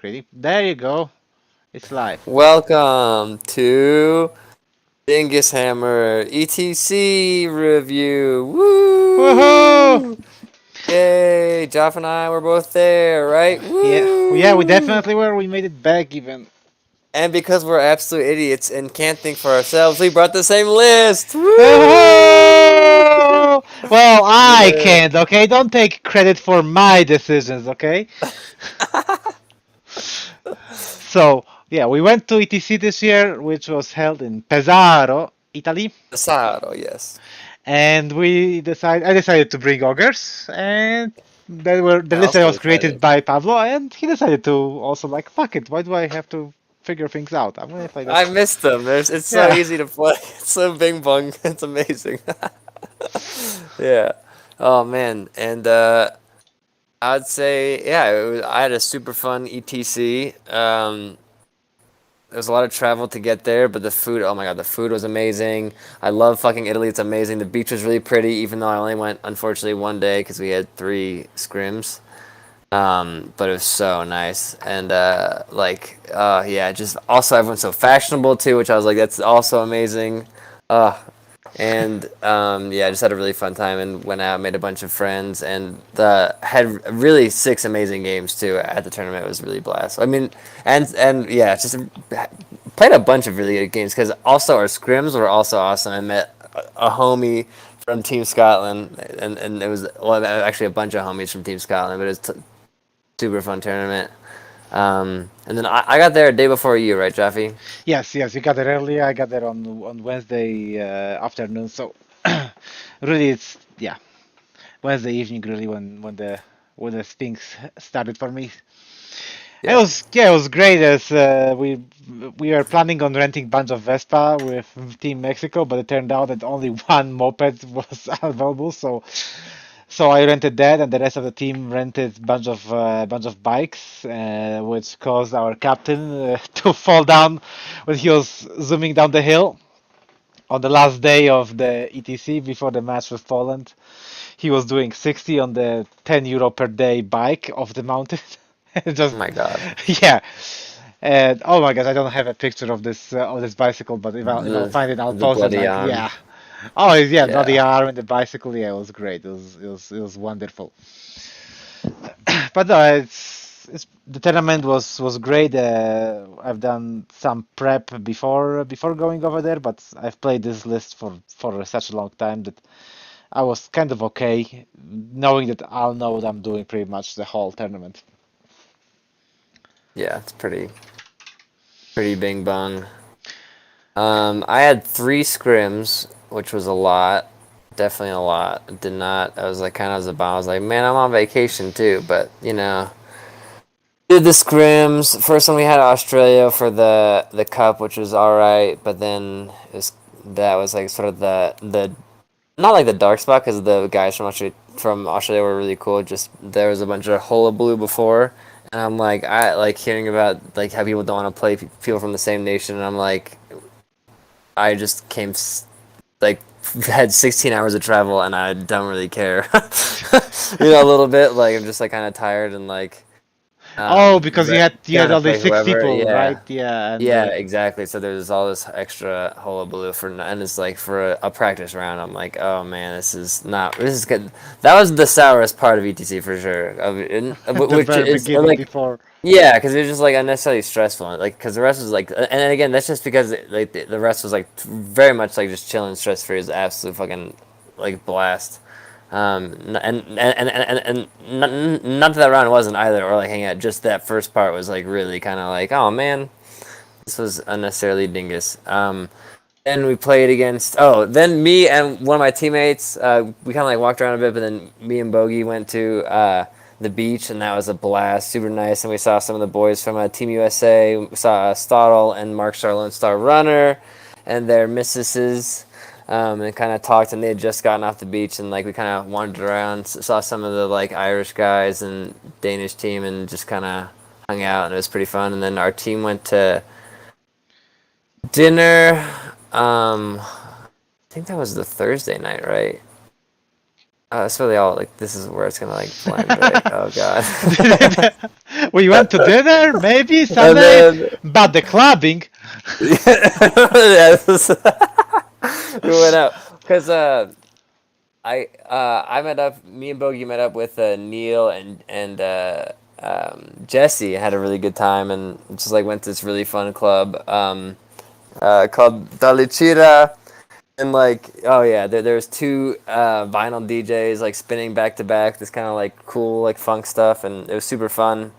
Critic. There you go. It's live. Welcome to Dingus Hammer ETC review. Woohoo! Woo! Yay! Joff and I were both there, right? Yeah, we Woo! definitely were. We made it back even. And because we're absolute idiots and can't think for ourselves, we brought the same list. Woo! Oh! Well, I Yeah. can't, okay? Don't take credit for my decisions, okay? So, yeah, we went to ETC this year, which was held in Pesaro, Italy. Asado, yes. And I decided to bring ogres, and the I list also was decided. created by Pablo, and he decided to also like, fuck it, why do I have to figure things out? I'm gonna play I that. missed them. It's so Yeah. easy to play. It's so bing bong. It's amazing. Yeah. Oh man. And I'd say, yeah, I had a super fun ETC. There was a lot of travel to get there, but the food, oh my God, the food was amazing. I love fucking Italy. It's amazing. The beach was really pretty, even though I only went, unfortunately, one day because we had three scrims. But it was so nice. And, yeah, just also everyone's so fashionable too, which I was like, that's also amazing. Uh, yeah, I just had a really fun time and went out, made a bunch of friends, and had really six amazing games too at the tournament. It was really blast. I mean, and yeah, just played a bunch of really good games because also our scrims were also awesome. I met a homie from Team Scotland, and it was well, actually a bunch of homies from Team Scotland, but it was super fun tournament. And then I got there a day before you, right, Jaffe? Yes, you got there earlier. I got there on Wednesday afternoon. So really, it's yeah, Wednesday evening really when the things started for me. It Yeah. was yeah, it was great. As we were planning on renting bunch of Vespa with Team Mexico, but it turned out that only one moped was available. So I rented that, and the rest of the team rented bunch of bikes, which caused our captain to fall down when he was zooming down the hill on the last day of the ETC before the match with Poland. He was doing 60 on the 10 euro per day bike off the mountain. Oh Just my God. yeah. And oh my gosh, I don't have a picture of this bicycle, but if I'll The find it, I'll the post it. bloody Like arm. yeah, oh yeah, bloody Yeah. arm and the bicycle. Yeah, it was great. It was wonderful. But no, the tournament was great. I've done some prep before going over there, but I've played this list for such a long time that I was kind of okay, knowing that I'll know what I'm doing pretty much the whole tournament. Yeah, it's pretty bing bong. I had three scrims, which was a lot. Definitely a lot. Did not. I was like kind of as a bomb. I was like, man, I'm on vacation too, but did the scrims. First one we had Australia for the cup, which was all right, but then that was like sort of the not like the dark spot because the guys from Australia were really cool. Just there was a bunch of hullabaloo before, and I'm like I like hearing about like how people don't want to play people from the same nation, and I'm like I just like had 16 hours of travel, and I don't really care, a little bit. Like I'm just like kind of tired and like Oh, because you re- had you down had to only play six whoever. people, right? Yeah. Yeah, and Yeah, exactly. So there's all this extra hullabaloo and it's like for a practice round. I'm like, oh man, this is good. That was the sourest part of ETC for sure. the Which very is beginning like, before. yeah, because it was just like unnecessarily stressful. Like, because the rest was like, and then again, that's just because like the rest was like very much like just chilling, stress free. It was absolute fucking like blast. And not that round wasn't either, or like hang out. Just that first part was like really kind of like, oh man, this was unnecessarily dingus. Then we played against. Oh, then me and one of my teammates. We kind of like walked around a bit, but then me and Bogey went to the beach, and that was a blast. Super nice, and we saw some of the boys from Team USA. We saw Stottle and Mark Charlone Star Runner, and their missuses. And kind of talked, and they had just gotten off the beach, and like we kind of wandered around, saw some of the like Irish guys and Danish team, and just kind of hung out, and it was pretty fun. And then our team went to dinner. I think that was the Thursday night, right? It's really all like this is where it's gonna like blend, right? Oh god. We went to dinner, maybe And Sunday, then but the clubbing. yeah, we went out because I met up. Me and Bogey met up with Neil and Jesse. Had a really good time and just like went to this really fun club called Dalicira. And like, oh yeah, there's two vinyl DJs like spinning back to back. This kind of like cool like funk stuff, and it was super fun.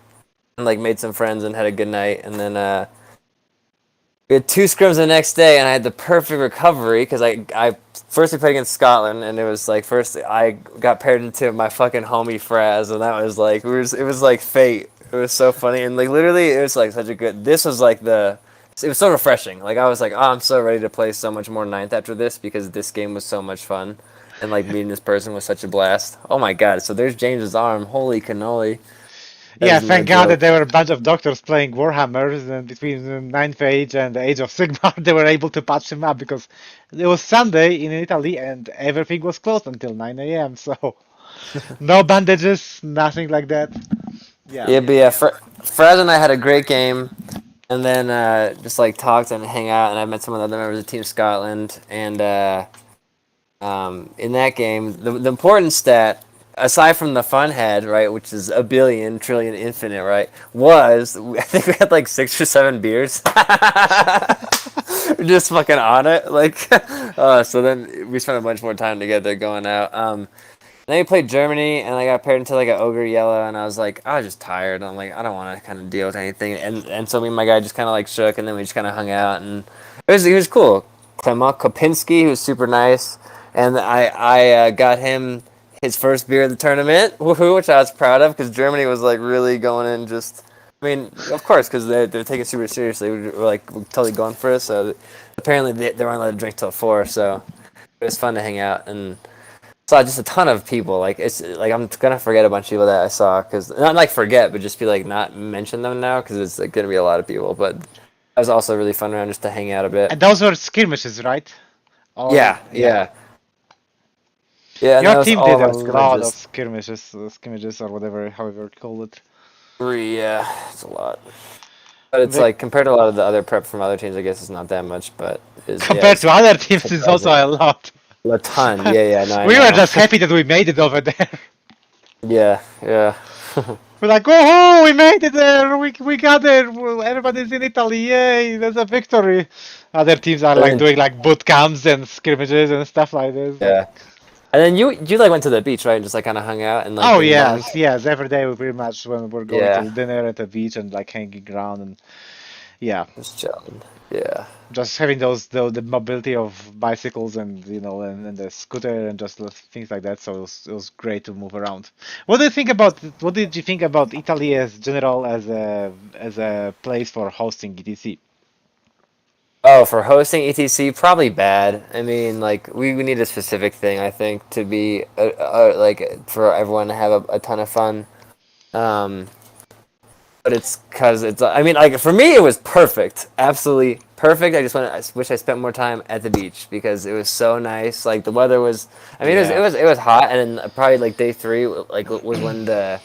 And like made some friends and had a good night. And then we had two scrims the next day, and I had the perfect recovery because I first we played against Scotland, and it was like first I got paired into my fucking homie Fraz, and that was like it was like fate. It was so funny, and like literally it was like such a good. This was like the. It was so refreshing. Like I was like, oh, I'm so ready to play so much more ninth after this because this game was so much fun, and like meeting this person was such a blast. Oh my god! So there's James's arm. Holy cannoli! That Yeah, is no thank God that joke. there were a bunch of doctors playing Warhammers, and between the ninth age and the age of Sigmar, they were able to patch him up because it was Sunday in Italy and everything was closed until 9 a.m. So no bandages, nothing like that. Yeah. Yeah, but yeah, Fraz and I had a great game. And then just like talked and hang out, and I met some of the other members of Team Scotland. And in that game, the important stat, aside from the fun head, right, which is a billion, trillion, infinite, right, was I think we had like 6 or 7 beers, just fucking on it, like. So then we spent a bunch more time together going out. Then we played Germany, and I got paired into like an ogre yellow, and I was like, I was just tired. I'm like, I don't want to kind of deal with anything, and so me and my guy just kind of like shook, and then we just kind of hung out, and it was cool. Clement Kopinski, who was super nice, and I got him his first beer of the tournament, woohoo, which I was proud of because Germany was like really going in just. I mean, of course, because they're taking it super seriously. We're like we're totally going for it. So apparently they weren't allowed to drink till 4, so it was fun to hang out and saw just a ton of people. Like it's like I'm gonna forget a bunch of people that I saw because not like forget, but just be like not mention them now because it's like, gonna be a lot of people. But that was also a really fun round just to hang out a bit. And those were skirmishes, right? Or Yeah, yeah. yeah, yeah. And Your that was team all did like a lot of scrimmages. skirmishes or whatever, however you call it. 3, yeah, it's a lot. But it's Vic, like compared to a lot of the other prep from other teams, I guess it's not that much. But is yeah, compared it's to other teams, it's also surprising. a lot. A ton. Yeah, yeah. No, I We were know. just happy that we made it over there. Yeah, yeah. We're like, woohoo, we made it there, we got there, well, everybody's in Italy, yay, that's a victory. Other teams are And like then doing like boot camps and scrimmages and stuff like this. Like, yeah, and then you like went to the beach, right? And just like kind of hung out and like oh ping pong. yes, yes, every day we pretty much when we're going Yeah, to dinner at the beach and like hanging around and yeah, just chilling. Yeah. just having those the mobility of bicycles and and the scooter and just things like that. So it was great to move around. What did you think about Italy as general as a place for hosting ETC? Oh, for hosting ETC, probably bad. I mean, like we need a specific thing, I think, to be like for everyone to have a ton of fun. Um, but it's because it's. I mean, like for me, it was perfect, absolutely perfect. I wish I spent more time at the beach because it was so nice. Like the weather was. I mean, Yeah. it was hot, and then probably like day 3, like was when the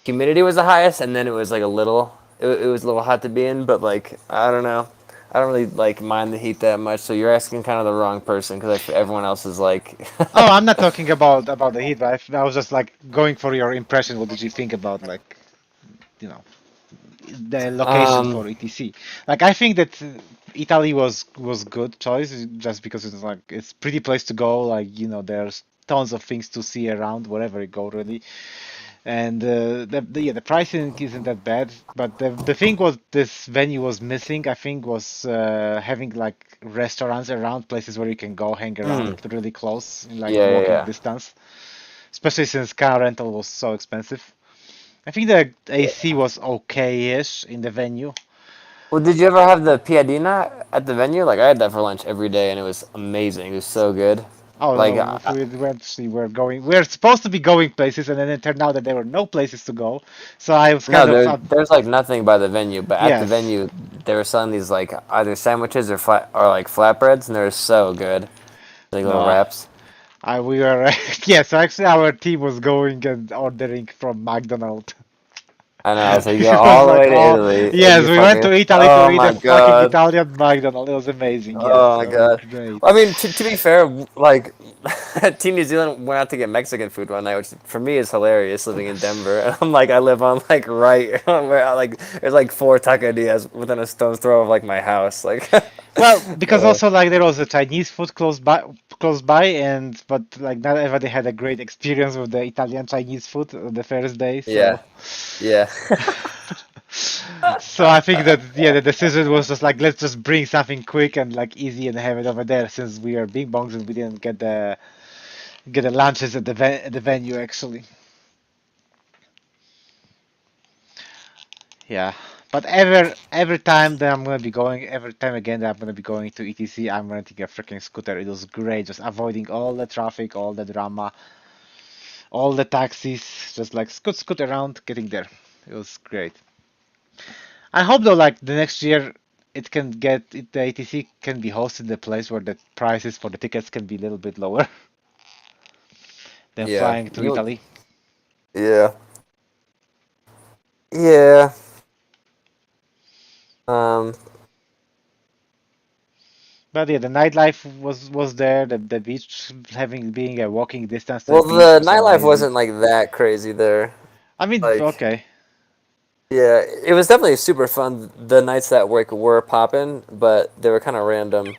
humidity was the highest, and then it was like a little. It was a little hot to be in, but like I don't know. I don't really like mind the heat that much. So you're asking kind of the wrong person because everyone else is like. Oh, I'm not talking about the heat, but I was just like going for your impression. What did you think about like you know the location um. for ETC? Like I think that Italy was good choice just because it's like it's pretty place to go. Like there's tons of things to see around wherever you go really. And the pricing isn't that bad, but the thing was this venue was missing. I think was having like restaurants around places where you can go hang around Mm, really close in like yeah, yeah, walking yeah. distance, especially since car rental was so expensive. I think the AC Yeah. was okay-ish in the venue. Well, did you ever have the piadina at the venue? Like I had that for lunch every day, and it was amazing. It was so good. Oh Like no, if we actually were going, we are supposed to be going places, and then it turned out that there were no places to go. So I was no, kind of thought, there's like nothing by the venue, but at the yes. venue they were selling these like either sandwiches or like flatbreads, and they were so good. Like little No, wraps. We were yes, actually our team was going and ordering from McDonald's. I know. So you go It was all the like, way to oh, Italy, and yes, you we went to fucking. Italy to Oh eat a my fucking god. Italian McDonald's. It was amazing. Yes, Oh my it was god. great. I mean, to be fair, like Team New Zealand went out to get Mexican food one night, which for me is hilarious living in Denver. And I'm like, I live on like right where like there's like four taquerias within a stone's throw of like my house. Like, Well, because uh, also like there was a Chinese food close by, and but like not everybody had a great experience with the Italian Chinese food on the first day, so. yeah, yeah, So I think that yeah, the decision was just like let's just bring something quick and like easy and have it over there since we are big bongs and we didn't get the lunches at at the venue actually. Yeah. But every time that I'm gonna be going, every time again that I'm gonna be going to ETC, I'm renting a freaking scooter. It was great, just avoiding all the traffic, all the drama, all the taxis, just like scoot around, getting there. It was great. I hope though, like the next year, the ATC can be hosted in a place where the prices for the tickets can be a little bit lower than yeah. flying to You, Italy. yeah, yeah. Um, But yeah, the nightlife was there. The beach having being a walking distance to the well, beach the was nightlife amazing. wasn't like that crazy there. I mean, Like, okay. yeah, it was definitely super fun. The nights that were popping, but they were kind of random.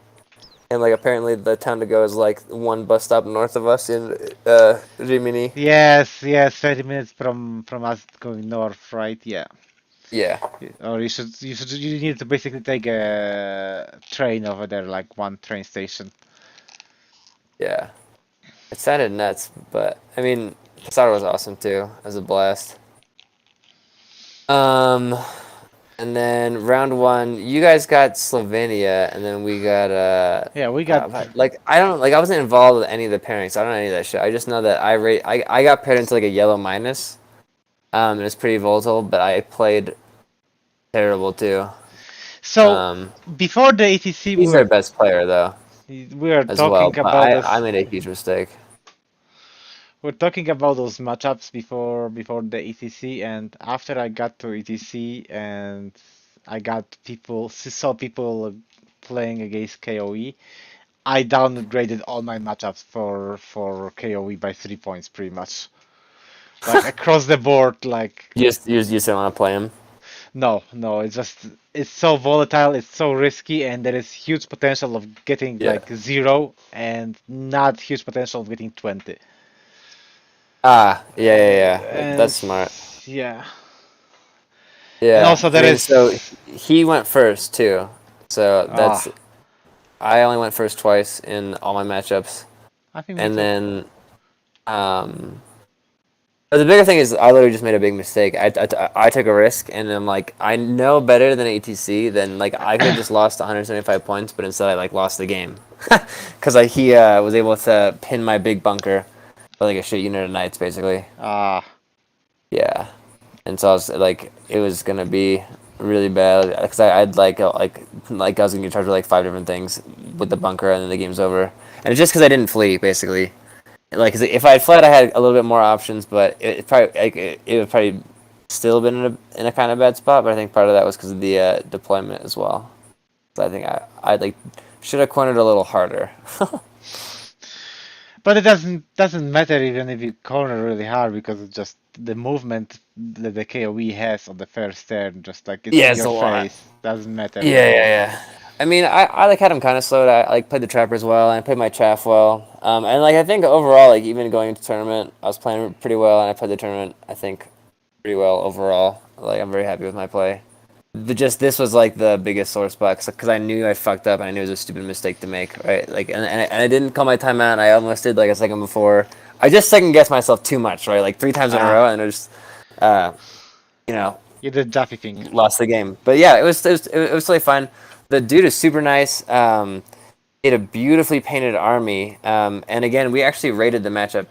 And like apparently the town to go is like one bus stop north of us in Rimini. Yes, yes, 30 minutes from us going north, right? Yeah. Yeah, Or you need to basically take a train over there, like one train station. yeah. It sounded nuts, but I mean, Casado was awesome too. It was a blast. Um, and then round one, you guys got Slovenia, and then we got Yeah, we got. like I don't like I wasn't involved with any of the pairings. I don't know any of that shit. I just know that I got paired into like a yellow minus. And it's pretty volatile, but I played terrible too. So Um, before the ATC, he's their best player though we were as well, talking but about I this. made a huge mistake. We're talking about those matchups before the ETC, and after I got to ETC and I got saw people playing against KOE, I downgraded all my matchups for KOE by 3 points, pretty much. Like across the board, like You just didn't want to play him. no, no, it's so volatile, it's so risky, and there is huge potential of getting Yeah. like zero and not huge potential of getting 20. Ah, yeah, yeah, yeah. And That's smart. yeah. And Yeah, also I there mean, so is he went first too. So ah, I only went first twice in all my matchups, I think me and too. then but the bigger thing is I literally just made a big mistake. I took a risk, and I'm like, I know better than ATC. Then like I could have just lost 175 points, but instead I like lost the game because like he was able to pin my big bunker for like a shit unit of knights basically. Ah, Yeah, and so I was like, it was gonna be really bad because I'd like I was gonna get charged with like five different things with the bunker, and then the game's over. And it's just because I didn't flee basically. Like, 'cause if I had fled, I had a little bit more options, but it probably like it would probably still been in a kind of bad spot. But I think part of that was because of the deployment as well. So I think I like should have cornered a little harder. but it doesn't matter even if you corner really hard because it's just the movement that the KOE has on the first turn, just like it's Yeah, in it's your a lot. face, doesn't matter Yeah, at yeah, all. yeah. I mean, I like had him kind of slowed. I like played the trappers well, and I played my chaff well. And like I think overall, like even going into tournament, I was playing pretty well, and I played the tournament I think pretty well overall. Like I'm very happy with my play. Just this was like the biggest sore spot because I knew I fucked up and I knew it was a stupid mistake to make, right? Like and I didn't call my timeout. And I almost did like a second before. I just second guessed myself too much, right? Like three times in a Ah, row, and it just uh, you know you did Jaffy thing. lost the game. But yeah, it was totally fine. The dude is super nice. He had a beautifully painted army. And again, we actually rated the matchup.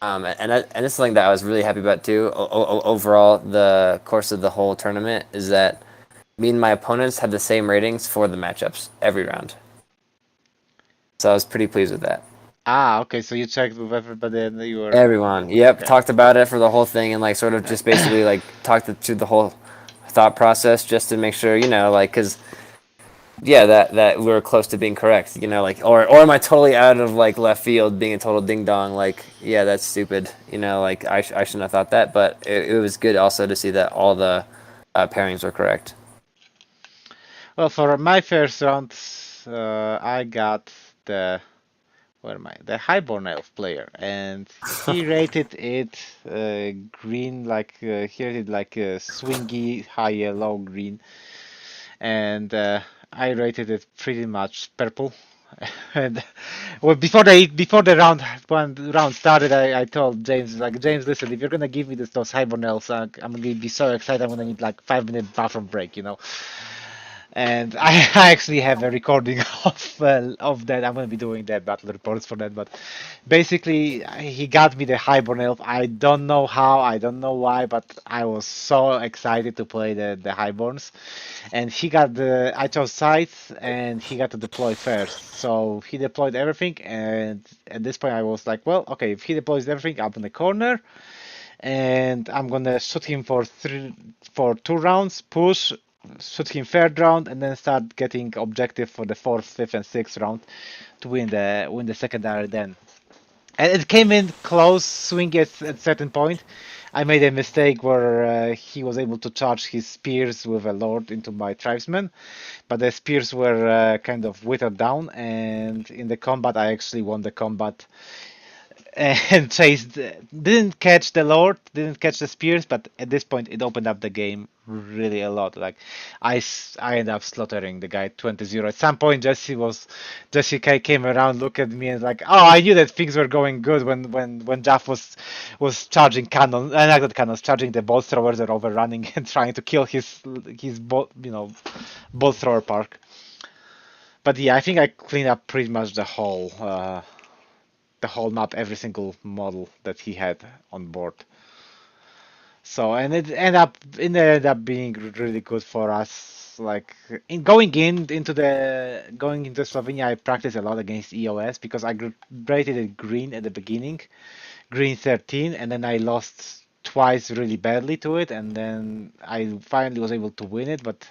And this is something that I was really happy about too. Overall, the course of the whole tournament is that me and my opponents had the same ratings for the matchups every round. So I was pretty pleased with that. Ah, okay. So you checked with everybody and you were Everyone, yep, okay. talked about it for the whole thing and like sort of just basically like talked through the whole thought process just to make sure, like, cause yeah, that we were close to being correct, like, or am I totally out of like left field being a total ding dong? Like, yeah, that's stupid, like I shouldn't have thought that, but it was good also to see that all the pairings were correct. Well, for my first round, I got the where am I? The Highborn Elf player, and he rated it green, like he rated like swingy, high yellow green, and I rated it pretty much purple. And well, before the round started, I told James like James, listen, if you're gonna give me those Highborn Elves, I'm gonna be so excited. I'm gonna need like 5 minute bathroom break. And I actually have a recording of that. I'm gonna be doing that battle reports for that. But basically, he got me the Highborn Elf. I don't know how, I don't know why, but I was so excited to play the Highborns. And he got the I chose sides, and he got to deploy first. So he deployed everything, and at this point I was like, well, okay, if he deploys everything, I'm in the corner and I'm gonna shoot him for 2 rounds, push, shoot him third round, and then start getting objective for the fourth, fifth, and sixth round to win the secondary then. And it came in close, swing at certain point. I made a mistake where he was able to charge his spears with a lord into my tribesmen, but the spears were kind of withered down, and in the combat I actually won the combat and chased didn't catch the lord, didn't catch the spears, but at this point it opened up the game really a lot. Like I ended up slaughtering the guy 20-0 at some point. Jesse came around, looked at me, and like, oh, I knew that things were going good when Jaff was charging cannon, not cannons, charging the bolt throwers that overrunning and trying to kill his bolt thrower park. But yeah, I think I cleaned up pretty much the whole map, every single model that he had on board. So and it ended up being really good for us. Like in going into Slovenia, I practiced a lot against EOS because I rated it green at the beginning, green 13, and then I lost twice really badly to it, and then I finally was able to win it. But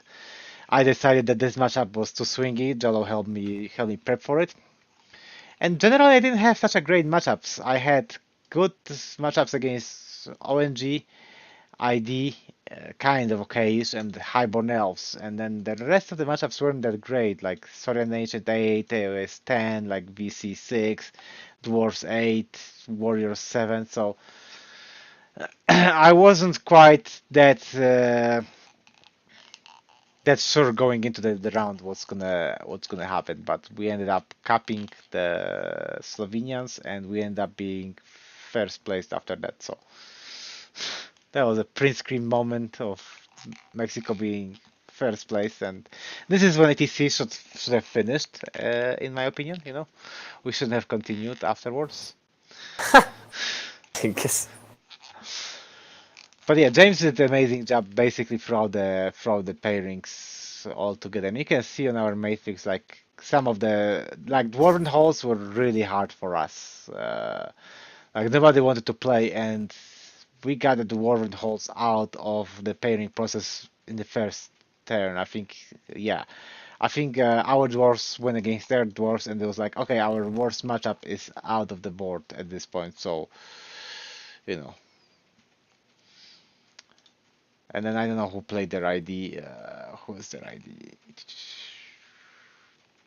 I decided that this matchup was too swingy. Jello helped me prep for it. And generally, I didn't have such a great matchups. I had good matchups against ONG, ID, kind of okayish, and Highborn Elves. And then the rest of the matchups weren't that great, like Saurian Ancient 8, AOS 10, like VC 6, Dwarves 8, Warriors 7. So I wasn't quite that sure going into the round what's gonna happen, but we ended up capping the Slovenians and we ended up being first placed after that. So that was a print screen moment of Mexico being first place, and this is when ATC should have finished, in my opinion. We shouldn't have continued afterwards. I guess. But yeah, James did an amazing job basically throughout the pairings all together. And you can see on our matrix like some of the like Dwarven halls were really hard for us. Like nobody wanted to play, and we got the Dwarven halls out of the pairing process in the first turn. Yeah, I think our dwarves went against their dwarves, and it was like, okay, our worst matchup is out of the board at this point. So you know. And then I don't know who played their ID. Who is their ID?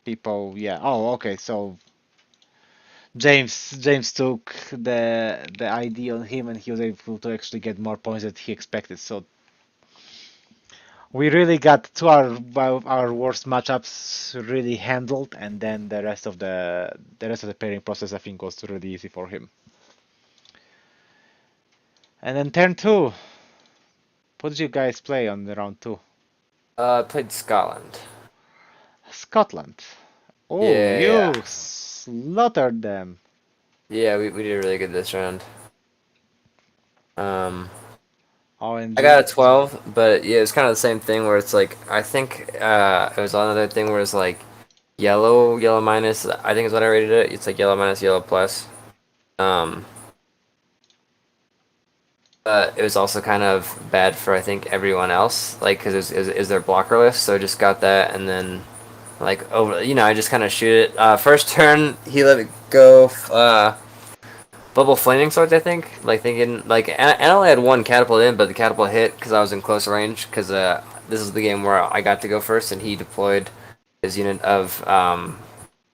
People, yeah. Oh, okay. So James took the ID on him, and he was able to actually get more points than he expected. So we really got to our worst matchups really handled, and then the rest of the pairing process I think was really easy for him. And then turn two. What did you guys play on the round two? I played Scotland. Scotland. Oh, Yeah, you yeah. slaughtered them. Yeah, we did really good this round. Um, I OMG. got a 12, but yeah, it's kind of the same thing where it's like I think it was another thing where it's like yellow minus. I think is what I rated it. It's like yellow minus, yellow plus. Um, but it was also kind of bad for I think everyone else, like because it was their blocker list. So I just got that, and then like over, I just kind of shoot it. First turn, he let it go. Bubble flaming swords, I think. Like thinking, like, and I only had one catapult in, but the catapult hit because I was in close range. Because this is the game where I got to go first, and he deployed his unit of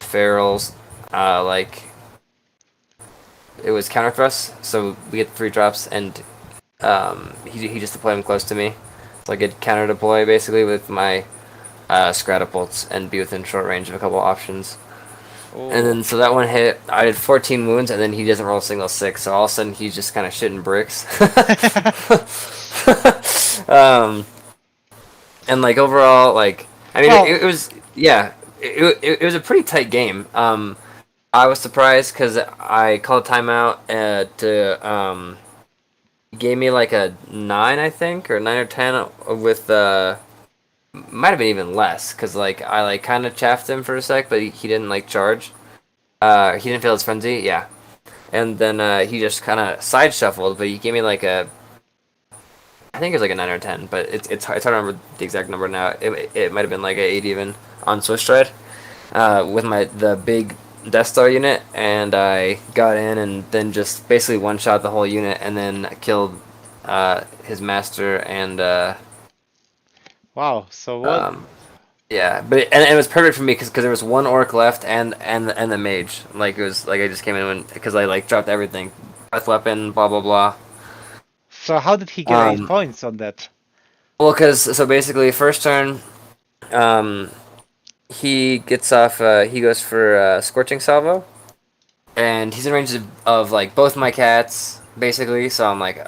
ferals. Like it was counter thrust, so we get 3 drops, and he just deployed him close to me, so I could counter deploy basically with my Scratapults and be within short range of a couple options. And Oh, then so that one hit. I did 14 wounds, and then he doesn't roll a single six. So all of a sudden he's just kind of shitting bricks. um, and like overall, like I mean, well, it was yeah, it was a pretty tight game. I was surprised because I called timeout to gave me like a 9, I think, or 9 or 10 with might have been even less because like I like kind of chaffed him for a sec, but he didn't like charge. He didn't feel his frenzy, yeah. And then he just kind of side shuffled, but he gave me like I think it was like a 9 or 10, but it's hard to remember the exact number now. It might have been like a 8 even on Swiss Stride, with the big Death Star unit, and I got in and then just basically one shot the whole unit, and then killed his master and wow. So what? um, yeah, but and it was perfect for me because there was one orc left and the mage. Like it was like I just came in because I like dropped everything, breath weapon, blah blah blah. So how did he get 8 Um, points on that? well, because so basically first turn, um, he gets off. He goes for scorching salvo, and he's in range of like both my cats basically. So I'm like,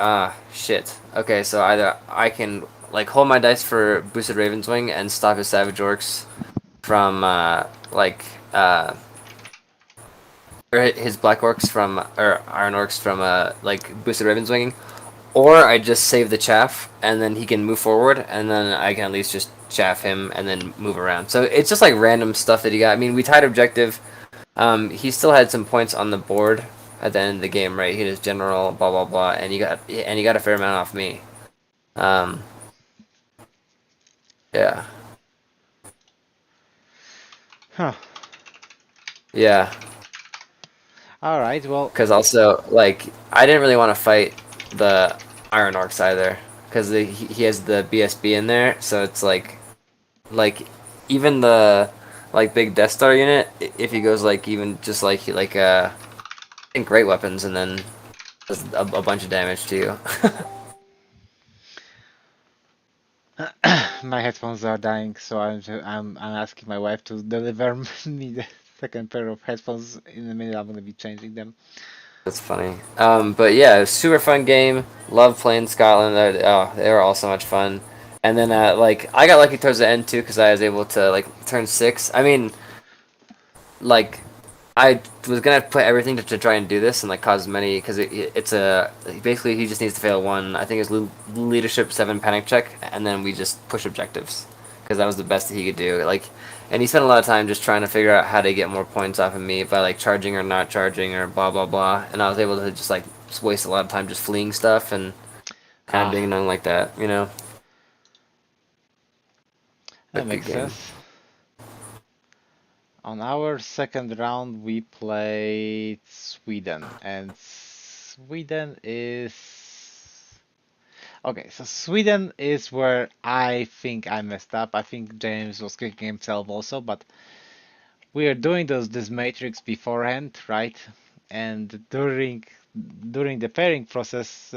shit. Okay, so either I can like hold my dice for boosted Raven's Wing and stop his savage orcs from like or his black orcs from or iron orcs from like boosted Raven's Wing, or I just save the chaff and then he can move forward and then I can at least just chaff him and then move around. So it's just like random stuff that he got. I mean, we tied objective. He still had some points on the board at the end of the game, right? He had his general, blah blah blah, and he got a fair amount off me. Um, yeah, Huh. yeah. All right. Well, Because also, like, I didn't really want to fight the Iron Orcs either, because he has the BSB in there, so it's like even the like big Death Star unit, if he goes like even just like I think great weapons, and then does a bunch of damage to you. my headphones are dying, so I'm asking my wife to deliver me the second pair of headphones in a minute. I'm gonna be changing them. That's funny. But yeah, it was super fun game. Love playing Scotland. They were all so much fun. And then like I got lucky towards the end too because I was able to like turn 6. I mean, like I was gonna play everything to try and do this and like cause many because it's a basically he just needs to fail one. I think it's leadership 7 panic check, and then we just push objectives because that was the best that he could do. Like, and he spent a lot of time just trying to figure out how to get more points off of me by like charging or not charging or blah blah blah. And I was able to just like just waste a lot of time just fleeing stuff and kind of Ah, being annoying like that, that But good makes game. sense. On our second round, we played Sweden, and Sweden is okay. So Sweden is where I think I messed up. I think James was kicking himself also, but we are doing this matrix beforehand, right? And during the pairing process,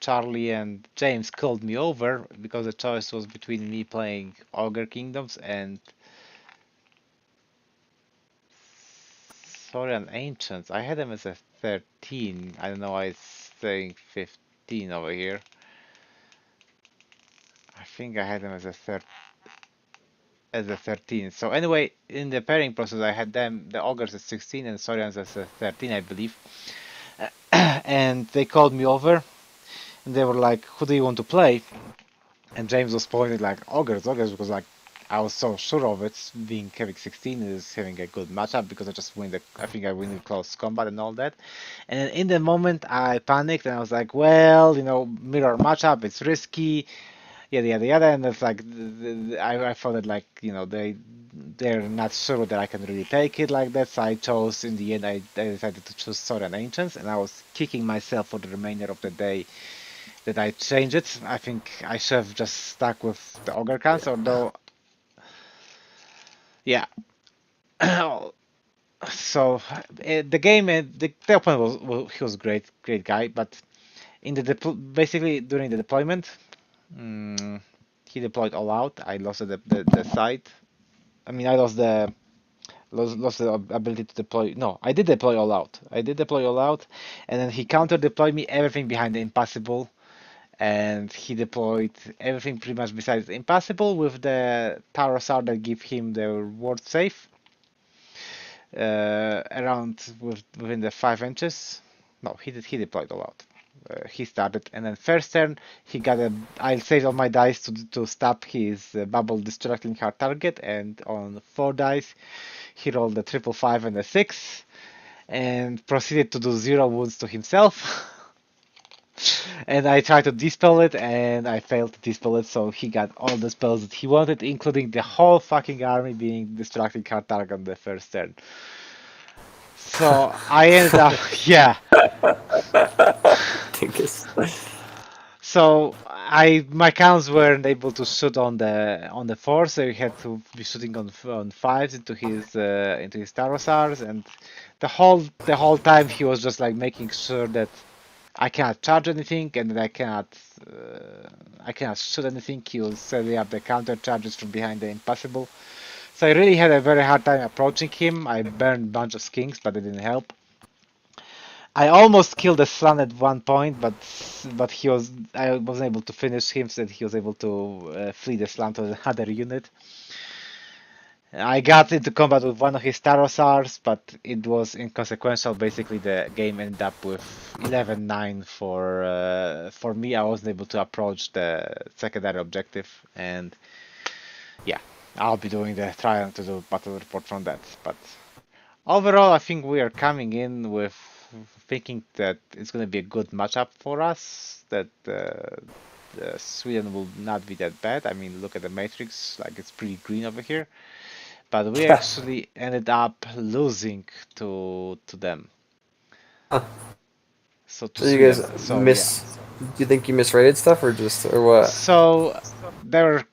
Charlie and James called me over because the choice was between me playing Ogre Kingdoms and Saurian Ancients. I had them as a 13. I don't know why it's saying 15 over here. I think I had them as a 13. So anyway, in the pairing process, I had them, the Ogres at 16 and Saurians as a 13, I believe. And they called me over and they were like, "Who do you want to play?" And James was pointing like ogres, because like I was so sure of it. Being having 16 is having a good matchup because I think I win the close combat and all that. And then in the moment I panicked and I was like, well, mirror matchup, it's risky, yada yada yada. And it's like I thought that like they're not sure that I can really take it like that. So I chose in the end I decided to choose Sword and Ancients, and I was kicking myself for the remainder of the day that I changed it. I think I should have just stuck with the Ogre Khans, although yeah. So the game, the opponent he was great guy, but in the basically during the deployment, mm, he deployed all out. I lost the site. I mean, I lost the ability to deploy. No, I did deploy all out. I did deploy all out, and then he counter deployed me everything behind the impassable, and he deployed everything pretty much besides the impassable with the Tarosar that give him the ward safe around within the 5 inches. No, he deployed all out. He started, and then first turn he got a. I saved all my dice to stop his bubble distracting hard target, and on 4 dice he rolled a triple five and a 6, and proceeded to do 0 wounds to himself. And I tried to dispel it, and I failed to dispel it, so he got all the spells that he wanted, including the whole fucking army being distracting hard target on the first turn. So I ended up, yeah. Dinkus. So my counts weren't able to shoot on the four, so he had to be shooting on fives into his Tarosars, and the whole time he was just like making sure that I cannot charge anything and that I cannot shoot anything. He was setting up the counter charges from behind the impassable. So I really had a very hard time approaching him. I burned a bunch of skinks, but it didn't help. I almost killed the Slan at one point, but I wasn't able to finish him, so that he was able to flee the Slan to another unit. I got into combat with one of his Tarosars, but it was inconsequential. Basically, the game ended up with 11-9 for me. I wasn't able to approach the secondary objective, and yeah, I'll be doing the trial to do battle report from that. But overall, I think we are coming in with thinking that it's going to be a good matchup for us. That Sweden will not be that bad. I mean, look at the matrix; like it's pretty green over here. But we actually ended up losing to them. So to So you guys Sweden. So yeah. do you think you misrated stuff or what? So there,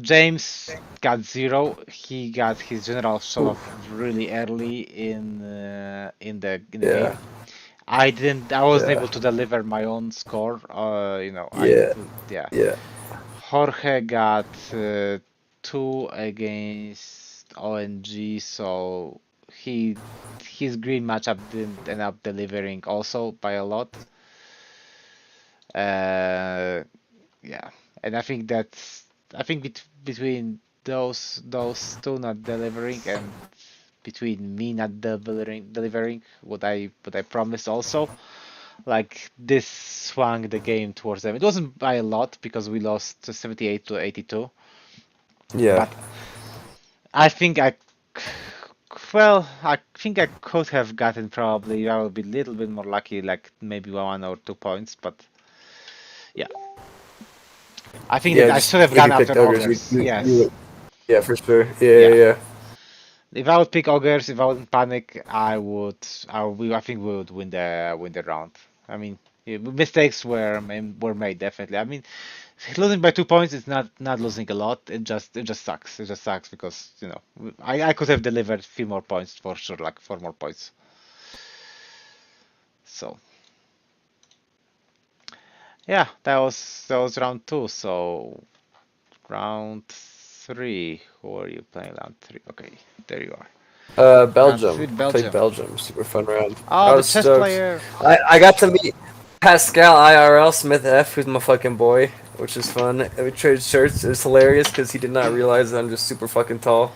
James got 0. He got his general show off really early in the Yeah. game. I didn't. I wasn't Yeah. able to deliver my own score. Yeah. Yeah. Yeah. Jorge got 2 against ONG, so his green matchup didn't end up delivering also by a lot. Yeah, and I think between those two not delivering and between me not delivering what I promised also, like this swung the game towards them. It wasn't by a lot because we lost 78 to 82, Yeah. but I think I think I could have gotten probably I would be a little bit more lucky, like maybe 1 or 2 points, but yeah. I think Yeah. that I Just should have if gone you picked after ogres, ogres. you Yes. yeah, for sure. Yeah. Yeah. Yeah. Yeah. If I would pick ogres, if I wouldn't panic, I think we would win the round. I mean, yeah, mistakes were made definitely. I mean, losing by 2 points is not losing a lot. It just sucks. It just sucks because I could have delivered a few more points for sure, like 4 more points. So yeah, that was round two. So round three. Who are you playing round three? Okay, there you are. Round Belgium. three, Played Belgium. Belgium. Super fun round. Oh, I the was chess stoked. player. I got to meet Pascal IRL Smith F, who's my fucking boy, which is fun. And we traded shirts. It's hilarious because he did not realize that I'm just super fucking tall.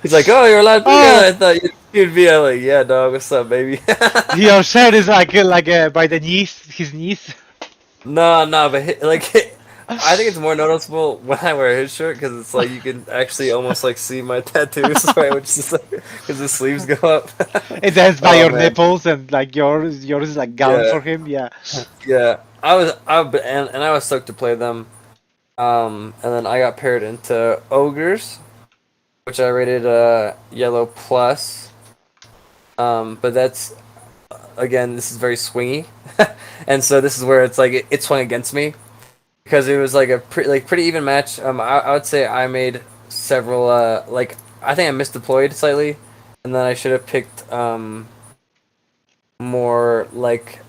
He's like, "Oh, you're a lot bigger Oh, than I thought you'd be." I'm like, "Yeah, dog. What's up, baby?" your shirt is like by the knees, his knees. No, no, but like I think it's more noticeable when I wear his shirt because it's like you can actually almost like see my tattoos, right? Which is like because the sleeves go up. It ends by Oh your man, nipples and like yours is like gown yeah, for him. Yeah. yeah. And I was stoked to play them. And then I got paired into ogres, which I rated yellow plus. But that's again, this is very swingy, and so this is where it's like it swung against me because it was like a pretty even match. I would say I made several like I think I misdeployed slightly, and then I should have picked more like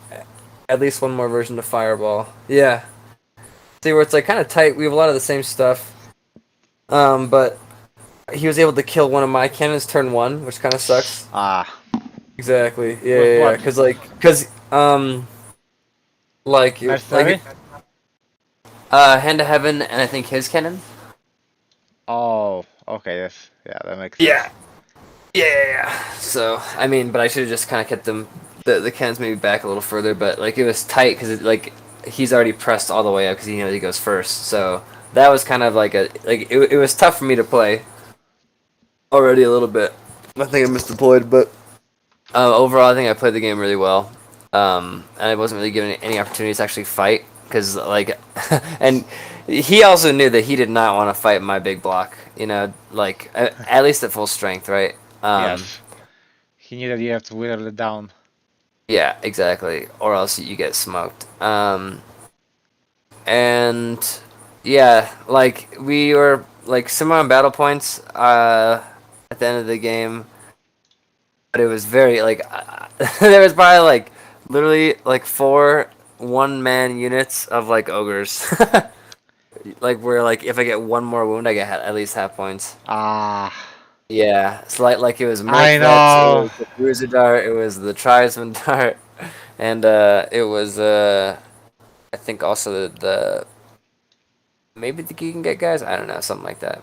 at least one more version of Fireball. Yeah, see where it's like kind of tight. We have a lot of the same stuff, but he was able to kill one of my cannons turn one, which kind of sucks. Ah, Exactly. Yeah, with yeah, yeah. what? Like Mercenary? Hand to Heaven, and I think his cannon. Oh, okay. Yes, yeah, that makes sense. Yeah. Yeah, yeah, yeah. So I mean, but I should have just kind of kept them the cannons maybe back a little further, but like it was tight because like he's already pressed all the way up because he knows he goes first. So that was kind of like it was tough for me to play already a little bit. I think I misdeployed, but overall I think I played the game really well. And I wasn't really given any opportunities to actually fight because like, and he also knew that he did not want to fight my big block. You know, like at least at full strength, right? Yes, he knew that you have to whittle it down. Yeah, exactly. Or else you get smoked. And yeah, like we were like similar on battle points at the end of the game, but it was very like there was probably like literally like four one-man units of like ogres. Like where like if I get one more wound, I get at least half points. Ah, Yeah, it's like it was Mirth I Vets, it know. was the Bruiser Dart, it was the Tribesman Dart, and it was I think also the maybe the Geek and Get guys. I don't know, something like that.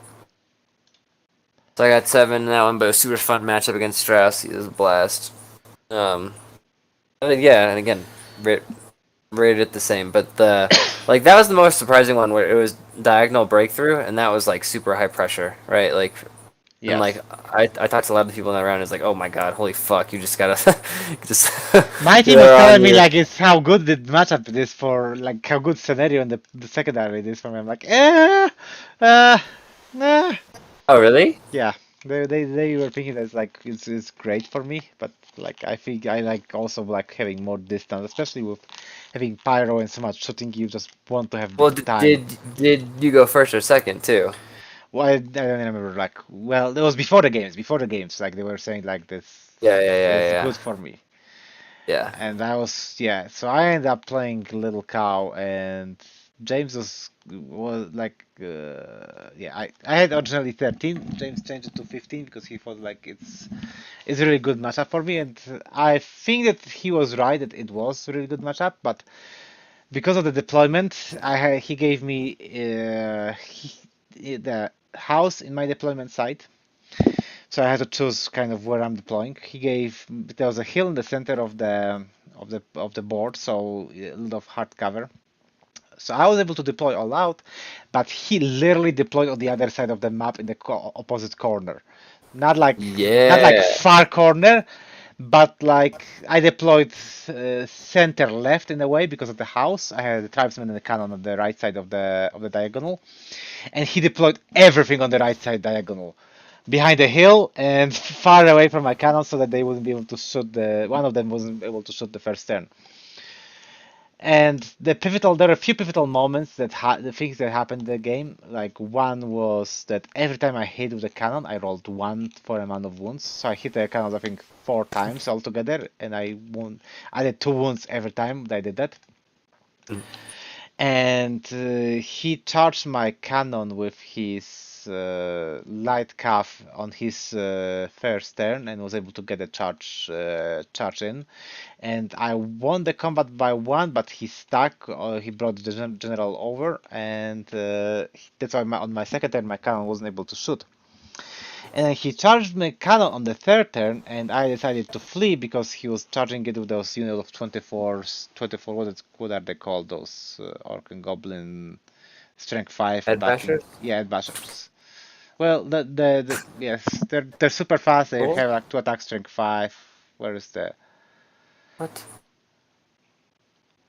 So I got seven in that one, but it was a super fun matchup against Strauss. He was a blast. Um, and then, yeah, and again, rated it the same, but the like that was the most surprising one where it was diagonal breakthrough, and that was like super high pressure, right? Like, and like Yes. I talked to a lot of people in that round. It's like, oh my god, holy fuck, you just gotta just My team was they're on telling me your like it's how good the matchup it is for like how good scenario in the secondary it is for me. I'm like, uh, nah. oh really? Yeah, they were thinking that's like it's great for me, but like I think I like also like having more distance, especially with having pyro and so much shooting. You just want to have the Well, time. did you go first or second too? Well, I don't remember like well, it was before the games. Before the games, like they were saying like this Yeah, yeah, yeah, is yeah, good for me. yeah. And I was, yeah, so I ended up playing Little Cow, and James was like, yeah, I had originally 13. James changed it to 15 because he thought like it's a really good matchup for me, and I think that he was right that it was a really good matchup, but because of the deployment, he gave me the house in my deployment site. So I had to choose kind of where I'm deploying. He gave there was a hill in the center of the board, so a lot of hard cover. So I was able to deploy all out, but he literally deployed on the other side of the map in the opposite corner. Not like not like Yeah. far corner, but like I deployed center left in a way because of the house. I had the tribesman and the cannon on the right side of the diagonal, and he deployed everything on the right side diagonal behind the hill and far away from my cannon so that they wouldn't be able to shoot one of them wasn't able to shoot the first turn. And there are a few pivotal moments the things that happened in the game. Like one was that every time I hit with the cannon, I rolled one for amount of wounds. So I hit the cannon I think 4 times altogether, and I did 2 wounds every time that I did that. And he charged my cannon with his light calf on his first turn and was able to get a charge in. And I won the combat by one, but he stuck. He brought the general over, and that's why on my second turn my cannon wasn't able to shoot. And then he charged my cannon on the third turn, and I decided to flee because he was charging it with those units of 24, what are they called? Those Orc and Goblin strength 5 Head attacking. bashers? Yeah, head bashers. Well, the yes, they're super fast. They Cool. have like 2 attack strength 5. Where is the What?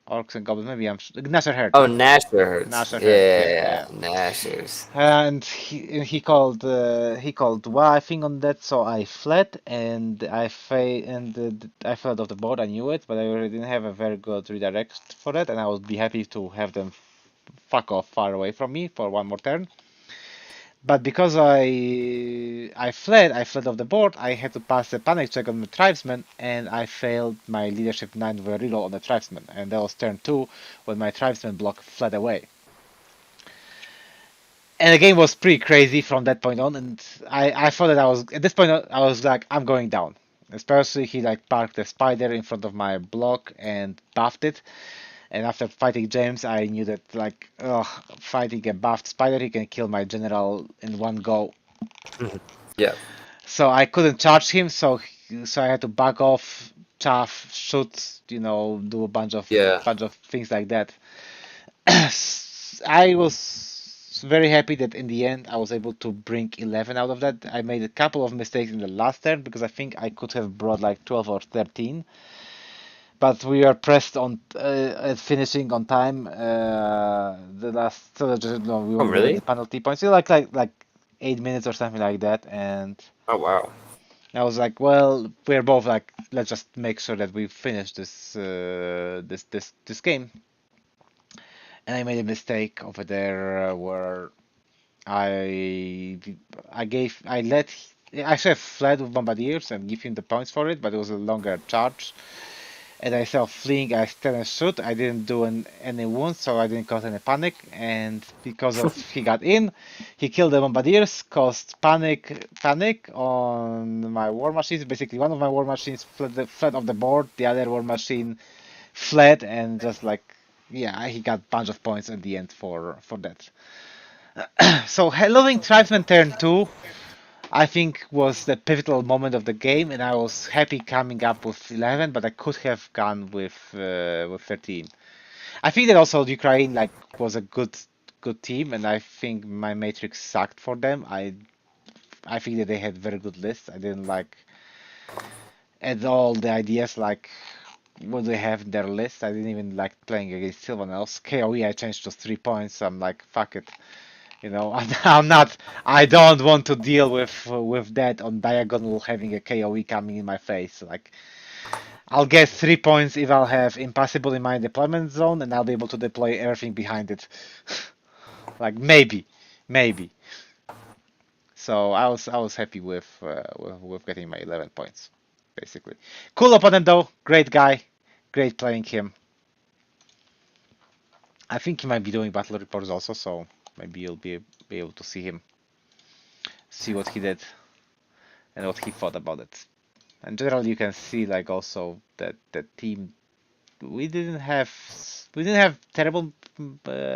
orcs and goblins? Maybe Nasher Herd. Oh, Nashers. Nasher Yeah, Herd. yeah, Yeah, yeah, yeah. Nashers. And he called wifing on that, so I fled and I fled off the board. I knew it, but I really didn't have a very good redirect for that, and I would be happy to have them fuck off far away from me for one more turn. But because I fled off the board. I had to pass a panic check on the tribesman, and I failed my leadership 9 with a reroll on the tribesman, and that was turn 2 when my tribesman block fled away. And the game was pretty crazy from that point on, and I thought that I was at this point I was like, I'm going down. Especially he like parked a spider in front of my block and buffed it. And after fighting James, I knew that like, ugh, fighting a buffed spider, he can kill my general in one go. Yeah. So I couldn't charge him, so I had to back off, chaff, shoot, do a Yeah. bunch of things like that. I was very happy that in the end I was able to bring 11 out of that. I made a couple of mistakes in the last turn because I think I could have brought like 12 or 13, but we were pressed on at finishing on time. The last, so that no, we Oh, won't get any really? penalty points. Like 8 minutes or something like that, and Oh, wow. I was like, well, we're both like, let's just make sure that we finish this game. And I made a mistake over there where I I let I should have fled with Bombardiers and give him the points for it, but it was a longer charge. And I saw fleeing, I stand and shoot. I didn't do any wounds, so I didn't cause any panic. And because of he got in, he killed the Bombardiers, caused panic on my war machines. Basically, one of my war machines fled off the board. The other war machine fled, and just like, yeah, he got a bunch of points at the end for that. So Halloween Tribesman turn 2, I think was the pivotal moment of the game, and I was happy coming up with 11, but I could have gone with 13. I think that also Ukraine like was a good team, and I think my matrix sucked for them. I think that they had very good lists. I didn't like at all the ideas like what they have in their list. I didn't even like playing against Sylvanels. KOE I changed to 3 points. I'm like, fuck it. I'm not. I don't want to deal with that on diagonal having a KOE coming in my face. Like, I'll get 3 points if I'll have Impossible in my deployment zone, and I'll be able to deploy everything behind it. Like maybe. So I was happy with getting my 11 points, basically. Cool opponent though, great guy, great playing him. I think he might be doing battle reports also, so maybe you'll be able to see him, see what he did and what he thought about it. In general, you can see like also that the team we didn't have terrible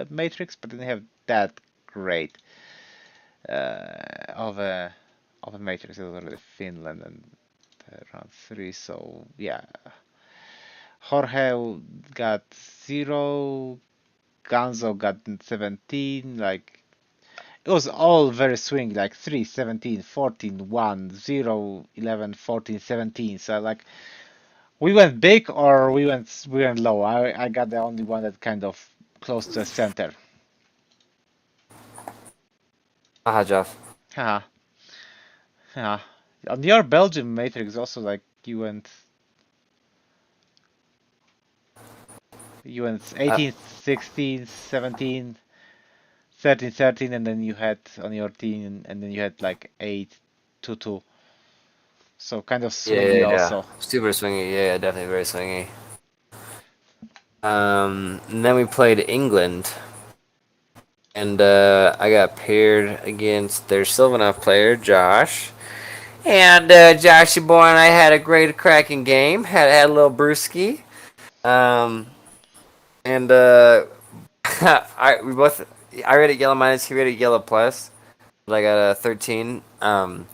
matrix, but didn't have that great of a matrix. It was already Finland and round 3, so yeah. Jorge got 0, Ganzo got 17, like it was all very swing, like 3, 17, 14, 1, 0, 11, 14, 17. So like we went big or we went low. I got the only one that kind of close to the center. Haha, Jeff. Haha. Yeah. On your Belgium matrix also like you went 18, 16, 17, 13, 13, and then you had on your team, and then you had like 8, 2, 2. So kind of Yeah, swingy yeah, yeah. also. Super swingy. Yeah, yeah, definitely very swingy. And then we played England, and I got paired against their Sylvanov player, Josh. And Joshy boy and I had a great cracking game. Had a little brewski. Um, and I rated yellow minus. He rated yellow plus. But I got a 13. I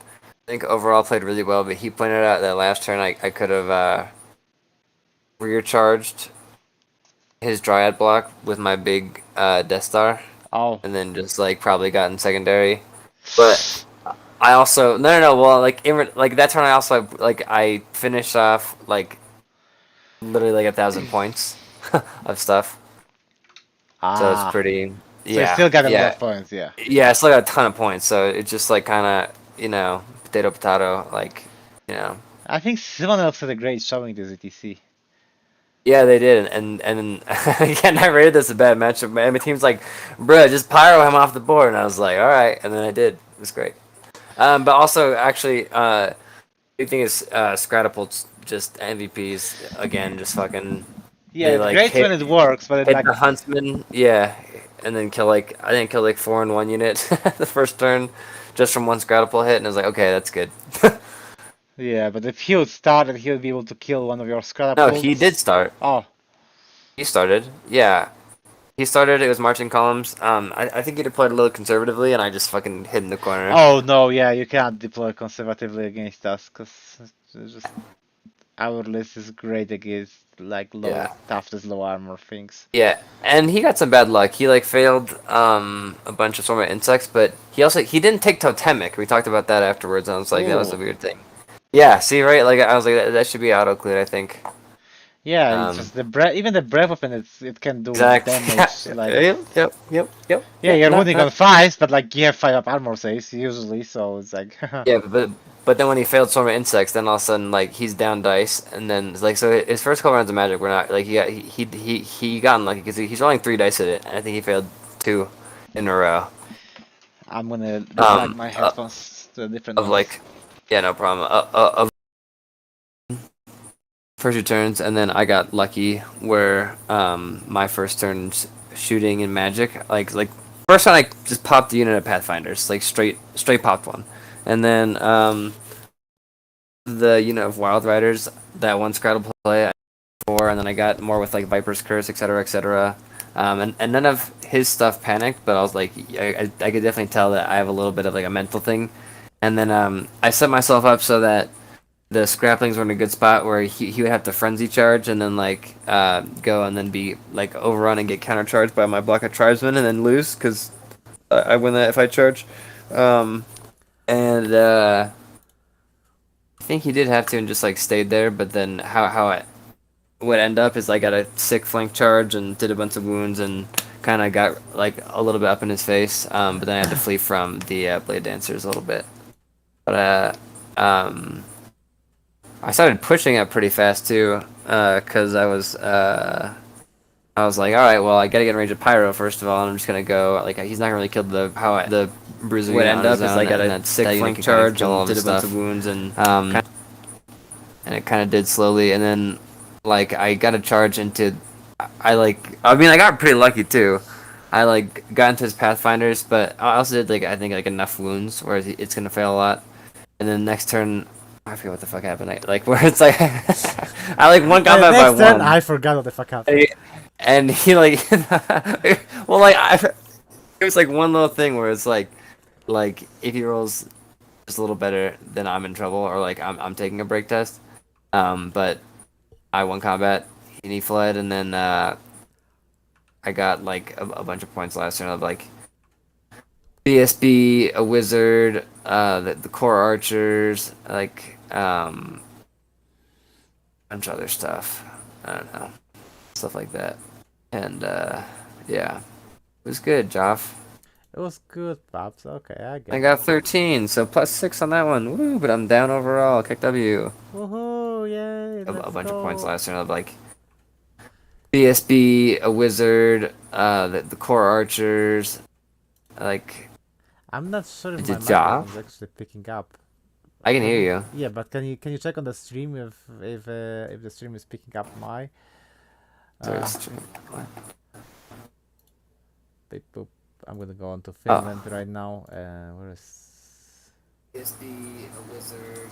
think overall played really well. But he pointed out that last turn I could have rear charged his Dryad block with my big Death Star. Oh, and then just like probably got in secondary. But I also no. Well, like like that turn, I also like I finished off like literally like 1,000 points of stuff. So it's ah. pretty. So you Yeah, still got a lot yeah, of points, yeah. yeah. I still got a ton of points. So it's just like kind of potato potato like you know. I think someone else had a great showing this ETC. Yeah, they did, and again, I rated this a bad matchup. My team's like, "Bruh, just pyro him off the board," and I was like, "All right," and then I did. It was great. But also, actually, big thing is Scratapult's just MVPs again. Just fucking Yeah, they it's like great when it works, but then hit like, the Huntsman, yeah, and then kill like I think kill like 4 in 1 unit the first turn, just from one Scratapult hit, and I was like, okay, that's good. yeah, but if he would start and he would be able to kill one of your No, he did Scatapults. start. Oh, He started, yeah. He started. It was marching columns. I think he deployed a little conservatively, and I just fucking hid in the corner. oh no, yeah, you cannot deploy conservatively against us, because just our list is great against like low Yeah, toughness, low armor things. yeah. And he got some bad luck. He like failed a bunch of swarm of insects, but he didn't take totemic. We talked about that afterwards. And I was like, that was Ooh. a weird thing. Yeah. See, right? Like I was like, that should be auto cleared. I think. Yeah, it's Um. just the breath. Even the breath weapon, it can do Exactly. damage. Like, yeah, Yep. you're No, wounding no. on fives, but like you have 5 up armor saves usually, so it's like, Yeah, but then when he failed swarm of insects, then all of a sudden like he's down dice, and then like so his first couple rounds of magic were not like he got unlucky because he's rolling 3 dice at it, and I think he failed 2 in a row. I'm gonna drag Um, my uh, headphones to a different of noise. like yeah, no problem. Of first 2 turns, and then I got lucky where my first turn's shooting in magic like first one I just popped the unit of Pathfinders like straight popped one, and then the unit of Wild Riders that one Scrabble play for, and then I got more with like Viper's Curse, etc., etc. And none of his stuff panicked, but I was like, I could definitely tell that I have a little bit of like a mental thing. And then I set myself up so that the Scraplings were in a good spot where he would have to frenzy charge and then like go and then be like overrun and get countercharged by my block of tribesmen and then lose because I win that if I charge. Um, and I think he did have to and just like stayed there, but then how I would end up is I got a sick flank charge and did a bunch of wounds and kind of got like a little bit up in his face. But then I had to flee from the blade dancers a little bit. But I started pushing it pretty fast too, because I was like, all right, well, I gotta get in range of Pyro first of all, and I'm just gonna go like he's not gonna really kill the bruiser would end up is I got a sick flank charge and did a bunch of wounds and it kind of did slowly, and then like I got a charge into I mean I got pretty lucky too. I like got into his Pathfinders, but I also did like I think like enough wounds where it's gonna fail a lot. And then next turn, I forget what the fuck happened. Like where it's like I like one combat by Next turn, one. I forgot what the fuck happened. And he like well like it was like one little thing where it's like if he rolls just a little better then I'm in trouble or like I'm taking a break test but I won combat and he fled and then I got like a bunch of points last turn of like BSB a wizard the core archers like a bunch of other stuff I don't know stuff like that and yeah it was good Joff. It was good, Pops. Okay, I I get it. got 13, so +6 on that one. Woo, but I'm down overall. Kick W. Woohoo! Yay! A Let's bunch of points go. last turn of like BSB, a wizard, the core archers, like I'm not sure if it's my a job. microphone is actually picking up. I can hear you. Yeah, but can you check on the stream if the stream is picking up my Sorry, uh what? beep, boop. I'm gonna go on to Oh. Finland right now. Where is BSB, a wizard.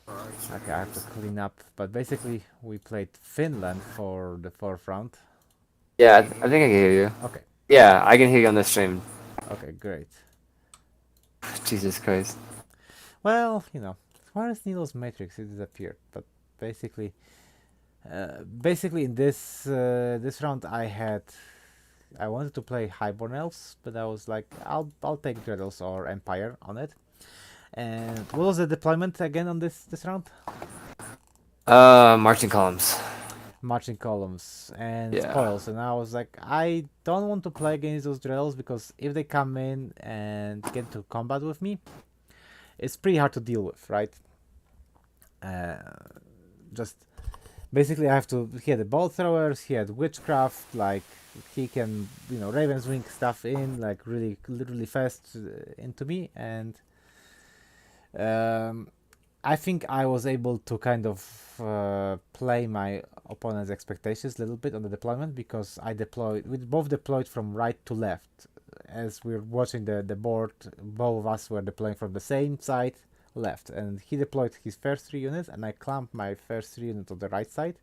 okay? I have to clean up. But basically, we played Finland for the fourth round. Yeah, I think I can hear you. Okay, Yeah, I can hear you on the stream. okay, great. Jesus Christ. Well, where is Nilo's Matrix? It disappeared. But basically in this round, I had I wanted to play Highborn Elves, but I was like, I'll take Dreadels or Empire on it. And what was the deployment again on this round? Marching columns. Marching columns and Yeah. spoils, and I was like, I don't want to play against those Dreadels because if they come in and get into combat with me, it's pretty hard to deal with, right? Just basically, I have to. He had the bolt throwers, he had witchcraft, like he can, Raven's Wing stuff in like really fast into me, and um, I think I was able to kind of play my opponent's expectations a little bit on the deployment because we both deployed from right to left. As we were watching the board, both of us were deploying from the same side, left. And he deployed his first 3 units, and I clamped my first 3 units on the right side.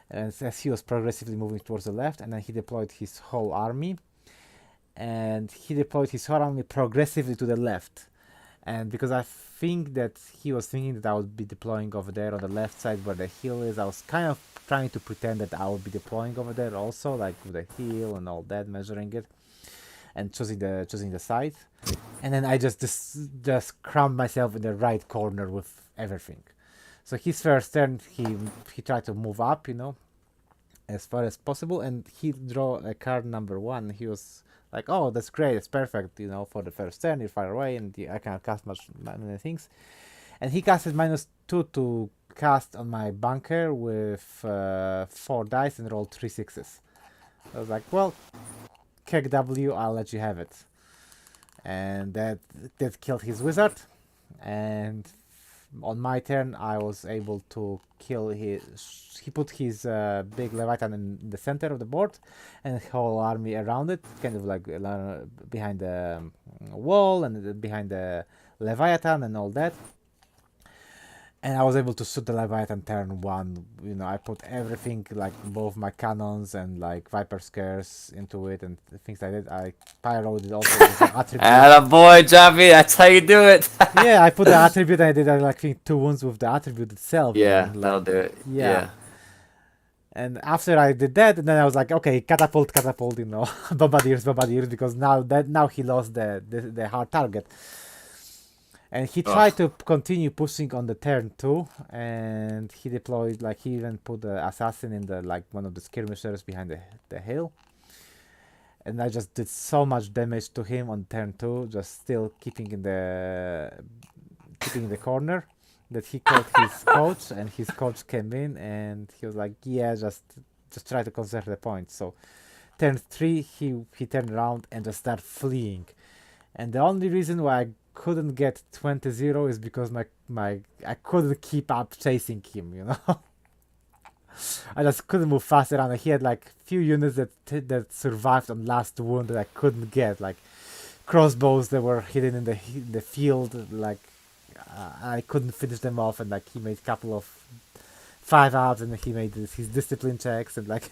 And as he was progressively moving towards the left, and then he deployed his whole army. And he deployed his whole army progressively to the left. And because I think that he was thinking that I would be deploying over there on the left side where the hill is, I was kind of trying to pretend that I would be deploying over there also, like with the hill and all that, measuring it and choosing the side. And then I just crammed myself in the right corner with everything. So his first turn, he tried to move up, as far as possible, and he drew a card number 1. He was like, oh, that's great, it's perfect, for the first turn, you're far away, and I can't cast many things. And he casted -2 to cast on my bunker with 4 dice and rolled 3 6s. I was like, well, Keg W, I'll let you have it. And that killed his wizard. And on my turn, I was able to kill he put his big Leviathan in the center of the board and whole army around it, kind of like behind the wall and behind the Leviathan and all that. And I was able to shoot the Leviathan turn 1. I put everything, like both my cannons and like Viper Scares into it and things like that. I pyroed it also with the attribute. Attaboy, Javi, that's how you do it. Yeah, I put the attribute and I did like 2 wounds with the attribute itself. Yeah, that'll do it. Yeah. And after I did that, and then I was like, okay, catapult, bombardiers, because now he lost the hard target. And he tried to continue pushing on the turn 2, and he deployed, like, he even put the assassin in the, like, one of the skirmishers behind the hill. And I just did so much damage to him on turn 2, just still keeping in the corner, that he called his coach, and his coach came in, and he was like, yeah, just try to conserve the points. So turn 3, he turned around and just started fleeing. And the only reason why I couldn't get 20-0 is because I couldn't keep up chasing him, I just couldn't move fast around. He had like few units that survived on last wound that I couldn't get, like crossbows that were hidden in the field, like I couldn't finish them off, and like he made a couple of 5-ups, and he made his discipline checks, and like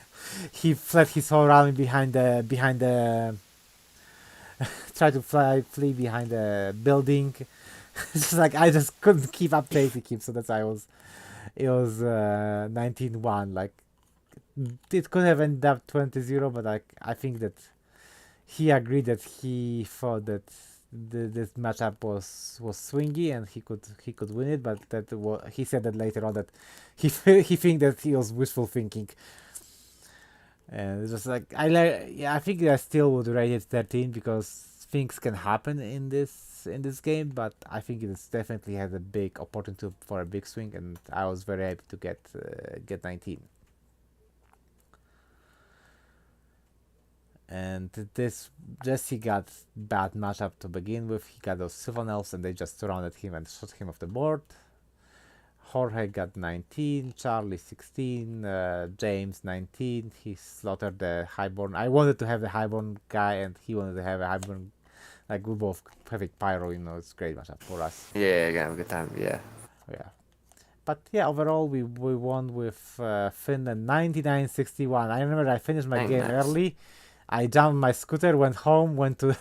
he fled his whole army behind the tried to flee behind the building. It's just like I just couldn't keep up chasing him, so that's why it was 19-1. Like it could have ended up 20-0, but like I think that he agreed that he thought that this matchup was swingy and he could win it, but he said that later on that he think that he was wishful thinking. And it's just like I think I still would rate it 13 because things can happen in this game, but I think it definitely has a big opportunity for a big swing, and I was very happy to get 19. And this Jesse got bad matchup to begin with. He got those Sylvan Elves and they just surrounded him and shot him off the board. Jorge got 19, Charlie 16, James 19. He slaughtered the Highborn. I wanted to have the Highborn guy and he wanted to have a Highborn. Like we both having Pyro, it's a great matchup for us. Yeah, gonna have a good time, yeah. But yeah, overall we won with Finland 99-61. I remember I finished my game early. I jumped my scooter, went home, went to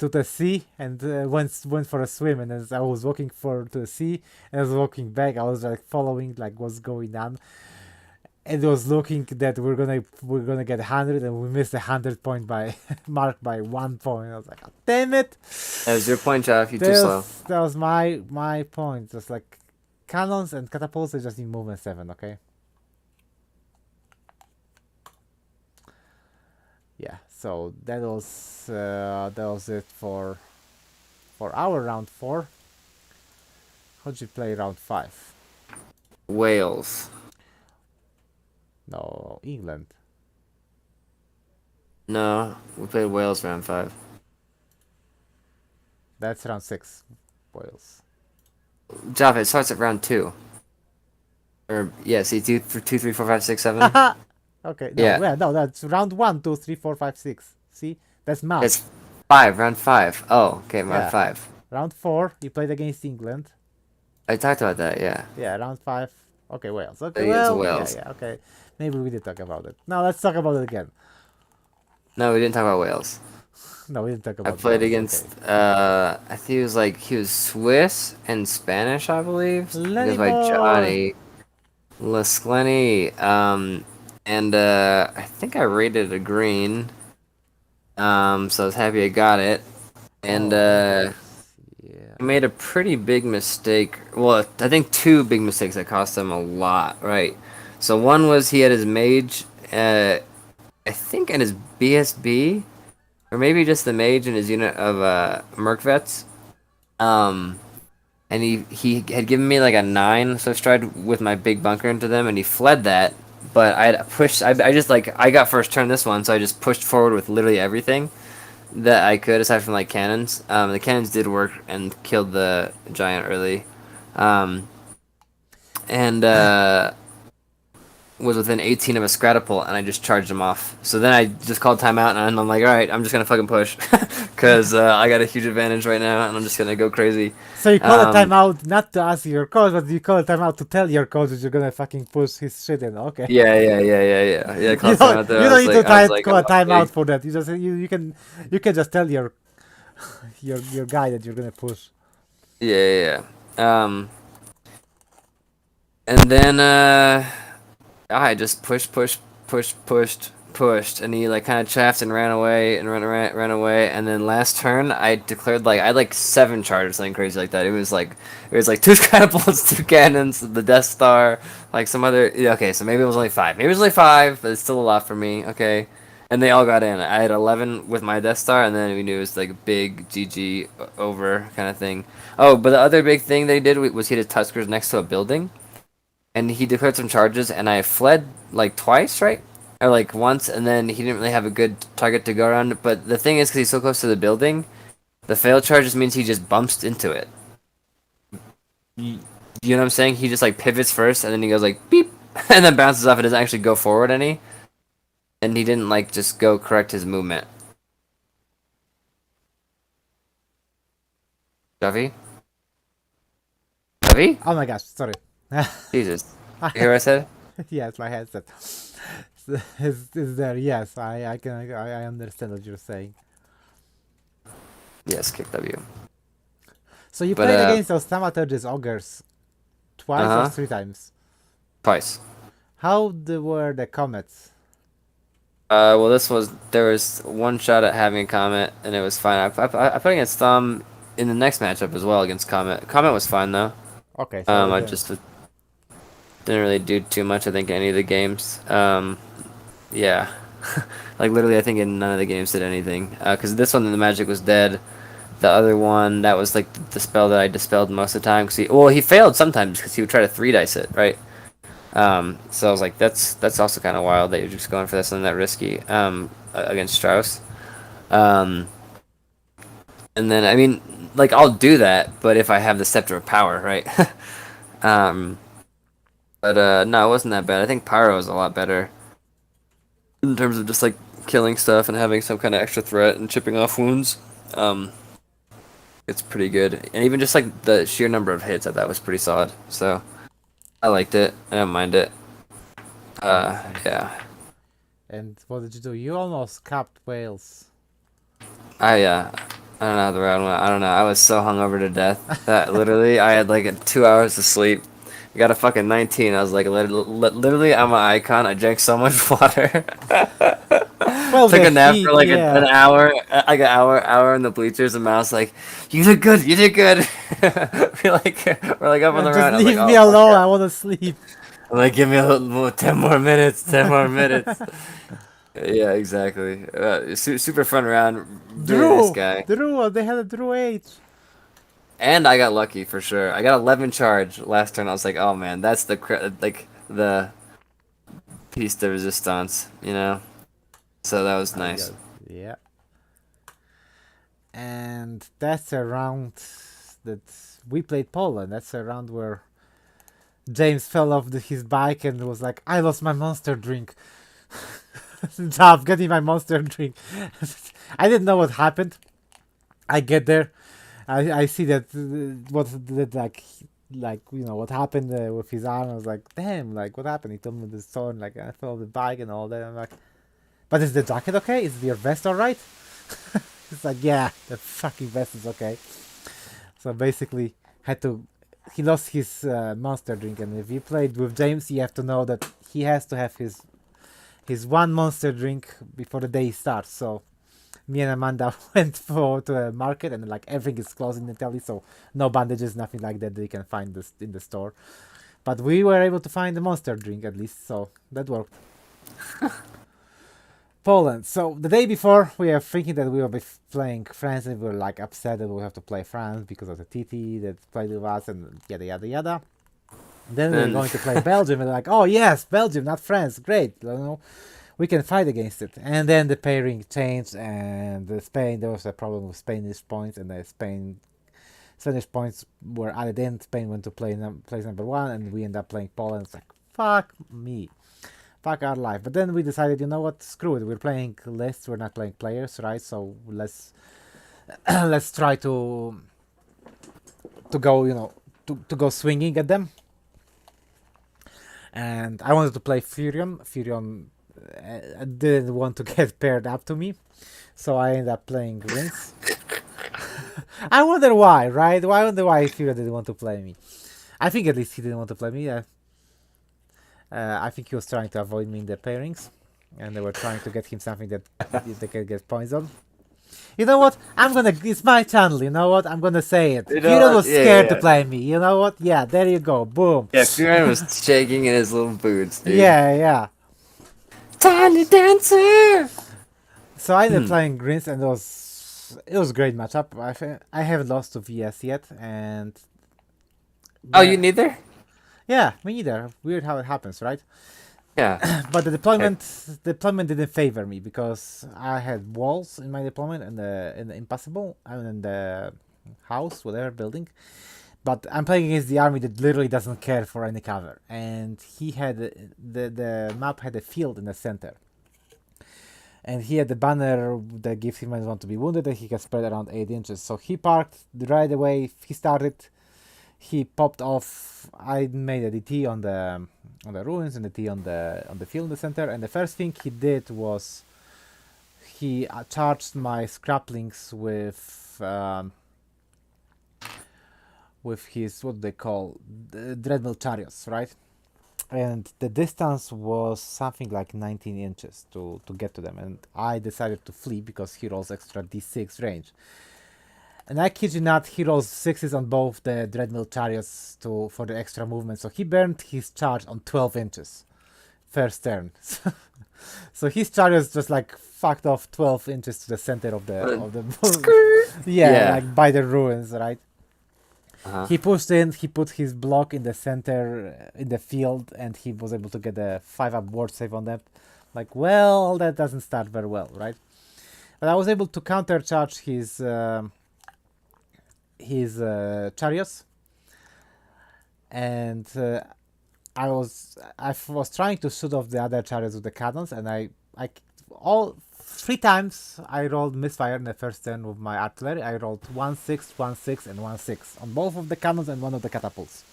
the sea, and went for a swim. And as I was walking to the sea, and I was walking back, I was like following like what's going on. it was looking that we're gonna get 100, and we missed the 100 point by mark by 1 point. I was like, "Oh, damn it!" That was your point, Jeff. You're too slow. That was my point. Just like cannons and catapults, they just need movement 7. Okay. Yeah. So that was it for our round 4. How'd you play round 5? Wales. No, England. No, we played Wales round 5. That's round 6. Wales. Jeff, it starts at round 2. Or yeah, see, 2, 3, 4, 5, 6, 7. Okay. No, Yeah. no, that's round 1, 2, 3, 4, 5, 6. See, that's math. It's 5, round 5. Oh, okay, round Yeah. 5. Round 4, you played against England. I talked about that, yeah. Yeah, round 5. Okay, Wales. Okay, Against well, Wales. yeah, okay. Maybe we did talk about it. Now let's talk about it again. No, we didn't talk about Wales. No, we didn't talk I about. played Wales. against, Okay. I think he was Swiss and Spanish, I believe. Lenny It was by boy! Johnny Lescleni. And I think I rated a green. So I was happy I got it. And Oh, yeah. he made a pretty big mistake. Well, I think 2 big mistakes that cost him a lot, right? So one was he had his mage, I think in his BSB, or maybe just the mage in his unit of Merc-Vets. And he had given me like a 9 so stride with my big bunker into them, and he fled that. But I had pushed. I just like I got first turn this one, so I just pushed forward with literally everything that I could, aside from like cannons. The cannons did work and killed the giant early, um, and was within 18 of a Scratapult, and I just charged him off. So then I just called timeout, and I'm like, all right, I'm just gonna fucking push, because I got a huge advantage right now, and I'm just gonna go crazy. So you call a timeout not to ask your coach, but you call a timeout to tell your coach that you're gonna fucking push his shit in. Okay. Yeah. Called timeout there. You I don't was need like, to I was like, call a timeout okay. for that. You can just tell your guy that you're gonna push. Yeah. And then I just pushed, and he like kind of chaffed and ran away and ran away. And then last turn, I declared like I had like 7 charges, something crazy like that. It was like 2 catapults, 2 cannons, the Death Star, like some other. Yeah, okay, so maybe it was only 5. Maybe it was only 5, but it's still a lot for me. Okay, and they all got in. I had 11 with my Death Star, and then we knew it was like a big GG over kind of thing. Oh, but the other big thing they did was he had Tuskers next to a building, and he declared some charges, and I fled like twice, right? Or like once, and then he didn't really have a good target to go around. But the thing is, because he's so close to the building, the fail charge just means he just bumps into it. You know what I'm saying? He just like pivots first, and then he goes like beep, and then bounces off. It doesn't actually go forward any, and he didn't like just go correct his movement. Javi? Javi? Oh my gosh, sorry. Jesus. You hear what I said? Yes, my headset is there. Yes, I understand what you're saying. Yes, kick W. So you But, played against those Thaumaturges ogres twice or Uh-huh. 3 times. Twice. Were the comets? Well, there was one shot at having a Comet, and it was fine. I put against Thumb in the next matchup as well against Comet. Comet was fine though. Okay, so I just didn't really do too much. I think in any of the games. Yeah, like literally, I think in none of the games did anything. Because this one, the magic was dead. The other one, that was like the spell that I dispelled most of the time. He failed sometimes because he would try to 3 dice it, right? So I was like, that's also kind of wild that you're just going for this and that risky against Strauss. And then I mean, like I'll do that, but if I have the Scepter of Power, right? um, but no, it wasn't that bad. I think Pyro is a lot better in terms of just like killing stuff and having some kind of extra threat and chipping off wounds. It's pretty good, and even just like the sheer number of hits, I thought was pretty solid. So I liked it. I don't mind it. Yeah. And what did you do? You almost capped Wales. I don't know how the round went. I don't know. I was so hungover to death that literally I had like 2 hours of sleep, I got a fucking 19. I was like, literally, I'm an icon. I drank so much water. Well, Took the a nap for heat, like an yeah. hour, like an hour in the bleachers, and Mouse like, "You did good, you did good." we're like up on the Just ground. I was like, leave me "Oh fuck alone. yeah!" I want to sleep. I'm like, "Give me a little more, 10 more minutes, 10 more minutes." Yeah, exactly. Super fun round. Really nice guy. Drew. They had a Drew H. And I got lucky for sure. I got 11 charge last turn. I was like, "Oh man, that's like the piece de resistance," you know. So that was I nice. guess. Yeah. And that's a round that we played Poland. That's a round where James fell off his bike and was like, "I lost my monster drink." Job getting my monster drink. I didn't know what happened. I get there. I see that what that like what happened with his arm. I was like, damn, like what happened? He told me the story. Like I fell off the bike and all that. I'm like, but is the jacket okay? Is your vest alright? It's like, yeah, the fucking vest is okay. So basically, had to. He lost his monster drink, and if you played with James, you have to know that he has to have his one monster drink before the day starts. So me and Amanda went to a market, and like everything is closed in Italy, so no bandages, nothing like that you can find this in the store. But we were able to find the monster drink at least, so that worked. Poland. So the day before, we were thinking that we will be playing France, and we were like upset that we have to play France because of the TT that played with us, and yada yada yada. Then we were And going to play Belgium, and like, oh yes, Belgium, not France, great, we can fight against it. And then the pairing changed, and Spain, there was a problem with Spanish points, and the Spanish points were added in. Spain went to place number one, and we ended up playing Poland. It's like, fuck me. Fuck our life. But then we decided, you know what, screw it. We're playing lists, we're not playing players, right? So let's let's try to go, to go swinging at them. And I wanted to play Furion. Furion didn't want to get paired up to me, so I ended up playing Rince. I wonder why, right? I wonder why Furion didn't want to play me. I think at least he didn't want to play me. I think he was trying to avoid me in the pairings, and they were trying to get him something that they can get points on. You know what? It's my channel. You know what? I'm gonna say it. you Furion know, was yeah, scared to yeah, play me. You know what? Yeah, there you go. Boom. yeah. Fury was shaking in his little boots, dude. Yeah, yeah. Tiny dancer. So I ended up playing Greens, and it was a great matchup. I haven't lost to VS yet, and Oh, you neither? yeah, me neither. Weird how it happens, right? Yeah. But the deployment didn't favor me because I had walls in my deployment and the impossible, I mean in the house, whatever building. But I'm playing against the army that literally doesn't care for any cover, and he had the map had a field in the center. And he had the banner that gives him want to be wounded, and he can spread around 8 inches. So he parked right away. He started. He popped off. I made a DT on the ruins and the T on the field in the center. And the first thing he did was he charged my scraplings with his what they call the Dreadmill chariots, right? And the distance was something like 19 inches to get to them, and I decided to flee because he rolls extra d6 range. And I kid you not, he rolls 6s on both the Dreadmill chariots for the extra movement, so he burned his charge on 12 inches first turn. So his chariots just like fucked off 12 inches to the center of the yeah, like by the ruins, right? He pushed in, he put his block in the center, in the field, and he was able to get a 5-up ward save on that. Like, well, that doesn't start very well, right? But I was able to countercharge his chariots, and I was trying to shoot off the other chariots with the cannons, and I all 3 times I rolled misfire in the first turn with my artillery. I rolled 1-6, 1-6, and 1-6 on both of the cannons and one of the catapults.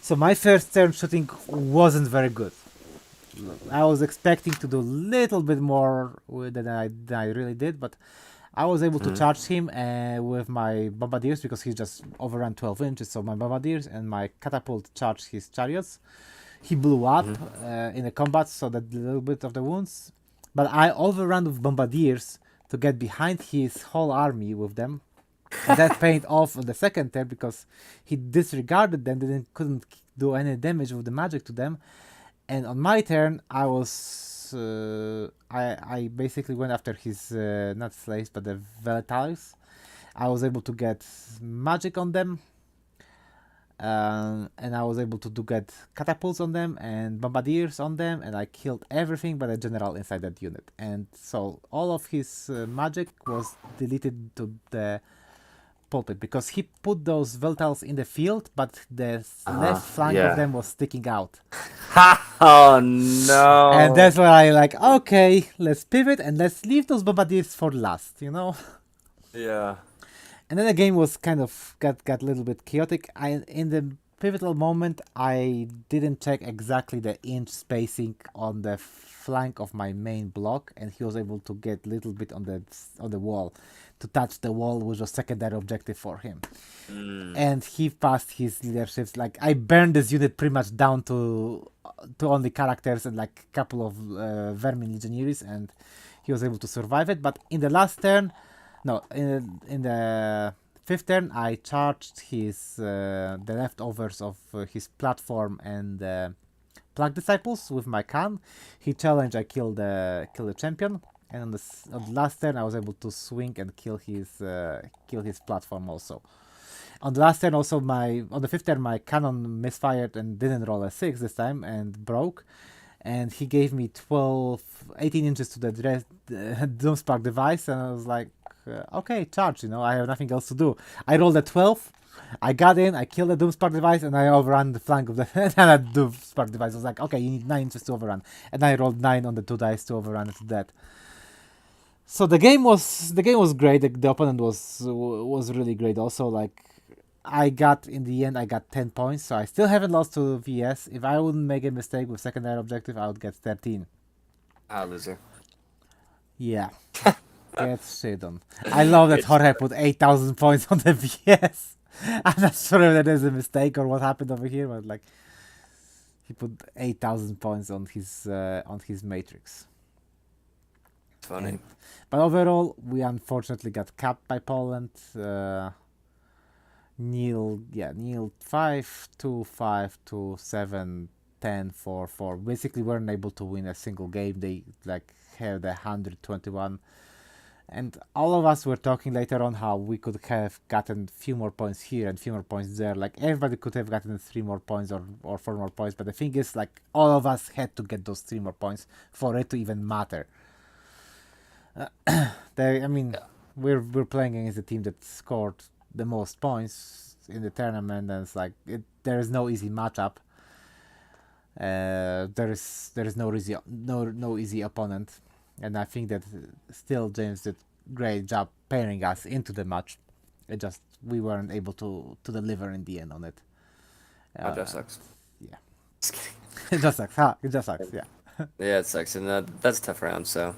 So my first turn shooting wasn't very good. I was expecting to do a little bit more than I really did, but I was able to charge him with my bombardiers because he just overran 12 inches. So my bombardiers and my catapult charged his chariots. He blew up in the combat, so that a little bit of the wounds. But I overran with bombardiers to get behind his whole army with them. That paid off on the second turn because he disregarded them, couldn't do any damage with the magic to them. And on my turn, I was I basically went after his not slaves but the Veletales. I was able to get magic on them, and I was able to get catapults on them and bombardiers on them, and I killed everything but a general inside that unit. And so all of his magic was deleted to the pulpit because he put those Veletales in the field, but the left flank of them was sticking out. Oh no! And that's where I like, okay, let's pivot and let's leave those bombardiers for last, you know? Yeah. And then the game was kind of got a little bit chaotic. In the pivotal moment, I didn't check exactly the inch spacing on the flank of my main block, and he was able to get a little bit on the wall, to touch the wall, which was secondary objective for him. And he passed his leaderships. Like I burned this unit pretty much down to only characters and like a couple of vermin legionaries, and he was able to survive it. But in the last turn, no, in the fifth turn, I charged his the leftovers of his platform and Plague Disciples with my Khan. He challenged, I killed the champion, and on the last turn I was able to swing and kill his platform also. On the last turn also on the fifth turn my cannon misfired and didn't roll a 6 this time and broke. And he gave me 18 inches to the Doomspark device, and I was like, okay, charge, I have nothing else to do. I rolled a 12, I got in, I killed the Doomspark device, and I overran the flank of the Doomspark device. I was like, okay, you need 9 inches to overrun. And I rolled 9 on the 2 dice to overrun it to that. So the game was great. The opponent was really great also. Like, in the end, I got 10 points, so I still haven't lost to VS. If I wouldn't make a mistake with secondary objective, I would get 13. Loser. Yeah. Get shit on. I love that Jorge put 8,000 points on the VS. I'm not sure if that is a mistake or what happened over here, but like, he put 8,000 points on his matrix. Funny. But overall, we unfortunately got capped by Poland. Neil 5-2, 5-2, 7-10, 4-4. Basically, weren't able to win a single game. They like had 121. And all of us were talking later on how we could have gotten a few more points here and a few more points there. Like everybody could have gotten 3 more points or 4 more points. But the thing is, like, all of us had to get those 3 more points for it to even matter. We're playing against a team that scored the most points in the tournament, and it's like there is no easy matchup. There is no easy opponent, and I think that still James did great job pairing us into the match. It just we weren't able to deliver in the end on it. That just sucks. Yeah. Just kidding. It just sucks. It just sucks. Yeah. Yeah, it sucks, and that's a tough round. So,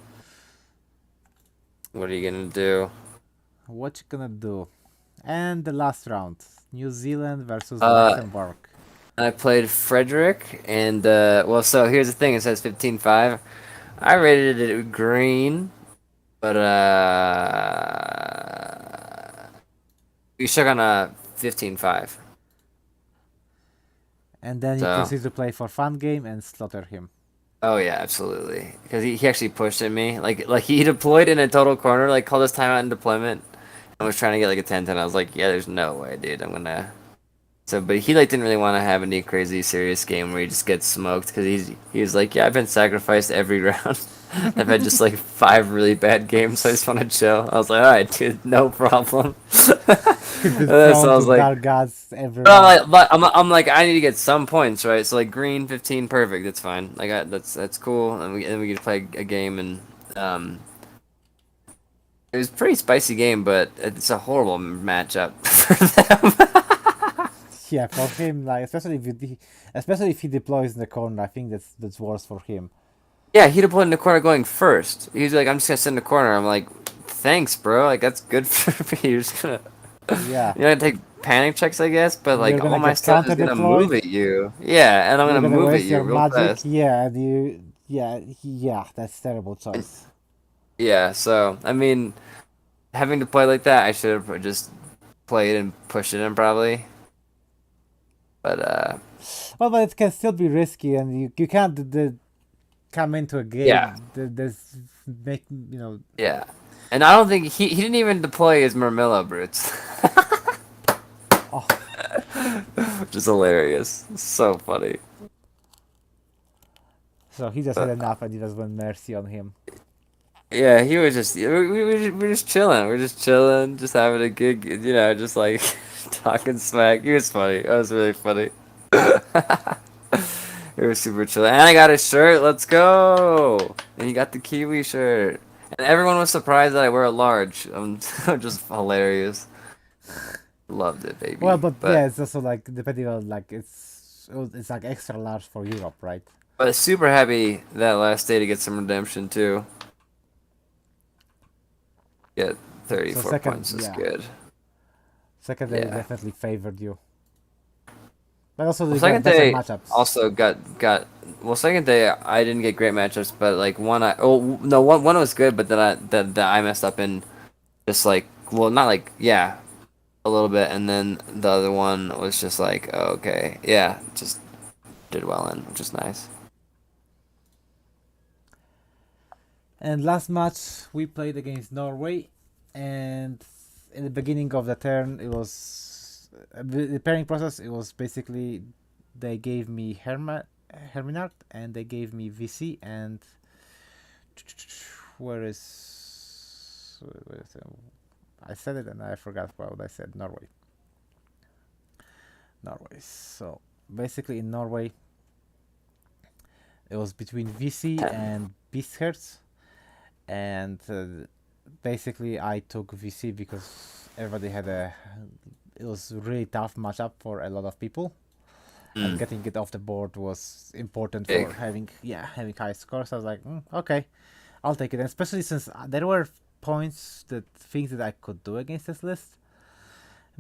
what are you gonna do? What you gonna do? And the last round, New Zealand versus Luxembourg. I played Frederick, and so here's the thing: it says 15-5. I rated it green, but we shook on a 15-5. And then you proceed to play for fun game and slaughter him. Oh yeah, absolutely. Because he actually pushed at me, like he deployed in a total corner, like called his timeout in deployment. I was trying to get like a 10-10. I was like, yeah, there's no way, dude. I'm gonna. So, but he like didn't really want to have any crazy serious game where he just gets smoked because he was like, yeah, I've been sacrificed every round. I've had just like 5 really bad games. So I just want to chill. I was like, all right, dude, no problem. So I was like, I'm like, I need to get some points, right? So like green 15, perfect. That's fine. Like that's cool. And we get to play a game, and it was a pretty spicy game, but it's a horrible matchup for them. Yeah, for him, like especially if he deploys in the corner, I think that's worse for him. Yeah, he deployed in the corner going first. He was like, I'm just gonna sit in the corner. I'm like, thanks, bro. Like that's good for me. You're just gonna Yeah. you're gonna take panic checks, I guess, but You're like all gonna my get stuff is counter gonna move deployed. at you. Yeah, and I'm You're gonna gonna move at waste you your real magic. fast. Yeah, and yeah, that's terrible And- choice. Yeah, so I mean, having to play like that, I should have just played and pushed it in probably. But Well, but it can still be risky, and you can't come into a yeah, game. There's make yeah. And I don't think he didn't even deploy his Murmillo brutes. Oh, Which is hilarious. So funny. so he just had enough, and he just went mercy on him. Yeah, he was just we're just chilling. We're just chilling, just having a good, just like talking smack. He was funny. That was really funny. It was super chill. And I got his shirt. Let's go. And he got the Kiwi shirt. And everyone was surprised that I wear a large. I'm just hilarious. Loved it, Well, baby. but But yeah, it's also like depending on like it's like extra large for Europe, right? but super happy that last day to get some redemption too. Get So 34 second, points is yeah, good. second day Yeah. definitely favored you, but also Well, you got second better day matchups. also got well. Second day I didn't get great matchups, but like one was good, but then I messed up in just like not like yeah a little bit, and then the other one was just like oh, okay yeah just did well in, which is nice. And last match we played against Norway, and in the beginning of the turn it was the pairing process. It was basically they gave me Herminard and they gave me VC and where is I said it and I forgot what I said. Norway. So basically in Norway it was between VC and Beastherz, and basically I took VC because everybody had it was really tough matchup for a lot of people, and getting it off the board was important Big. for having high scores. So I was like, okay, I'll take it, and especially since there were things that I could do against this list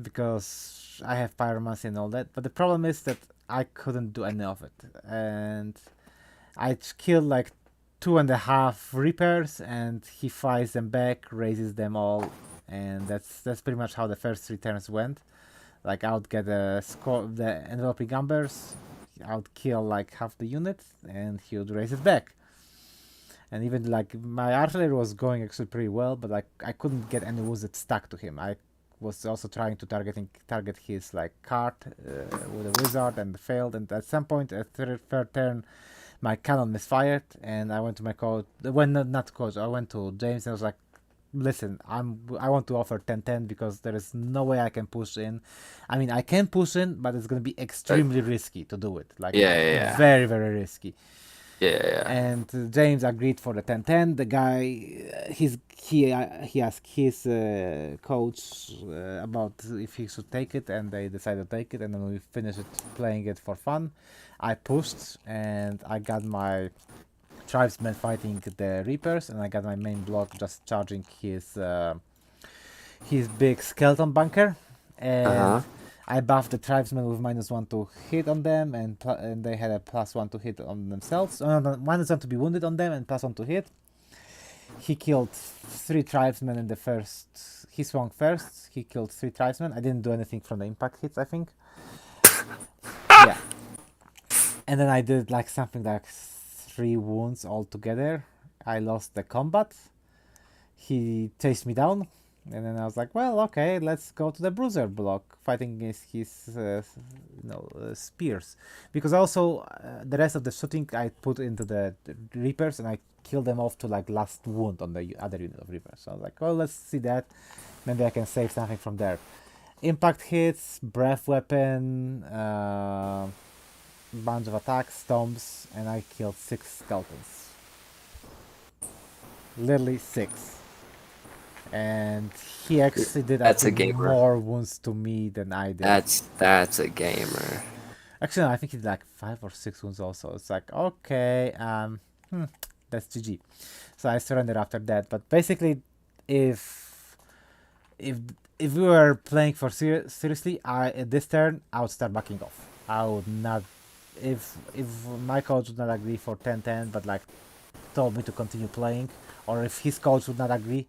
because I have pyromancy and all that. But the problem is that I couldn't do any of it, and I killed like 2.5 Reapers, and he fires them back, raises them all, and that's pretty much how the first 3 turns went. Like I would get the enveloping Umbers, I would kill like half the unit, and he would raise it back. And even like my artillery was going actually pretty well, but like I couldn't get any wounds that stuck to him. I was also trying to target his like cart with a wizard and failed. And at some point, at third turn, my cannon misfired, and I went to my coach. When not coach, I went to James and I was like, "Listen, I want to offer 10-10 because there is no way I can push in. I mean, I can push in, but it's gonna be extremely risky to do it. Like Yeah. very very risky." Yeah. And James agreed for the 10-10. The guy, he asked his coach about if he should take it, and they decided to take it. And then we finished playing it for fun. I pushed, and I got my tribesmen fighting the Reapers, and I got my main block just charging his big skeleton bunker, and I buffed the tribesmen with -1 to hit on them, and they had a +1 to hit on themselves. -1 to be wounded on them, and +1 to hit. He killed 3 tribesmen in the first. He swung first. He killed 3 tribesmen. I didn't do anything from the impact hits, I think. Yeah. And then I did like something like 3 wounds altogether. I lost the combat. He chased me down. And then I was like, well, okay, let's go to the bruiser block, fighting against his, spears. Because also the rest of the shooting I put into the Reapers, and I killed them off to like last wound on the other unit of Reapers. So I was like, well, let's see that. Maybe I can save something from there. Impact hits, breath weapon, bunch of attacks, stomps, and I killed 6 skeletons. Literally 6. And he actually did That's a gamer. more wounds to me than I did. That's a gamer. Actually, no, I think he did like 5 or 6 wounds also. It's like, okay, that's GG. So I surrendered after that. But basically, if if if we were playing for seriously, I at this turn I would start backing off. I would not if my coach would not agree for 10-10, but like told me to continue playing, or if his coach would not agree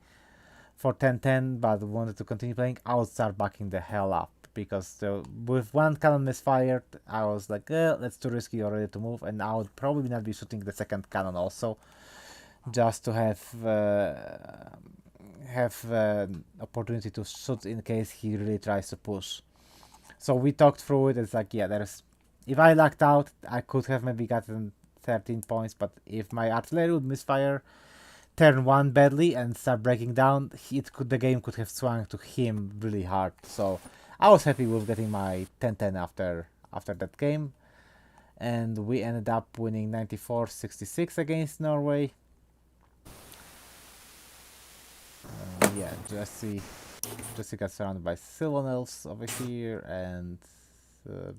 for 10-10 but wanted to continue playing, I would start backing the hell up because with one cannon misfired, I was like, that's too risky already to move, and I would probably not be shooting the second cannon also, just to have opportunity to shoot in case he really tries to push. So we talked through it. It's like, yeah, there's if I lucked out, I could have maybe gotten 13 points, but if my artillery would misfire turn one badly and start breaking down, the game could have swung to him really hard. So I was happy with getting my 10-10 after that game, and we ended up winning 94-66 against Norway. Yeah, Jesse got surrounded by Sylvanels over here, and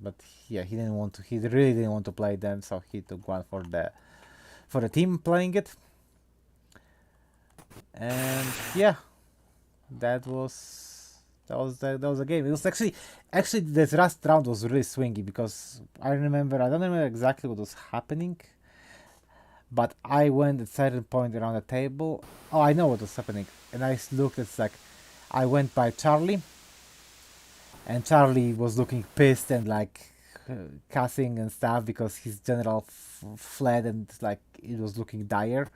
but yeah, he really didn't want to play them, so he took one for the team playing it. And yeah, that was a game. It was actually this last round was really swingy because I don't remember exactly what was happening, but I went at a certain point around the table. Oh, I know what was happening, and I looked. It's like I went by Charlie, and Charlie was looking pissed and like cussing and stuff because his general fled, and like it was looking dire.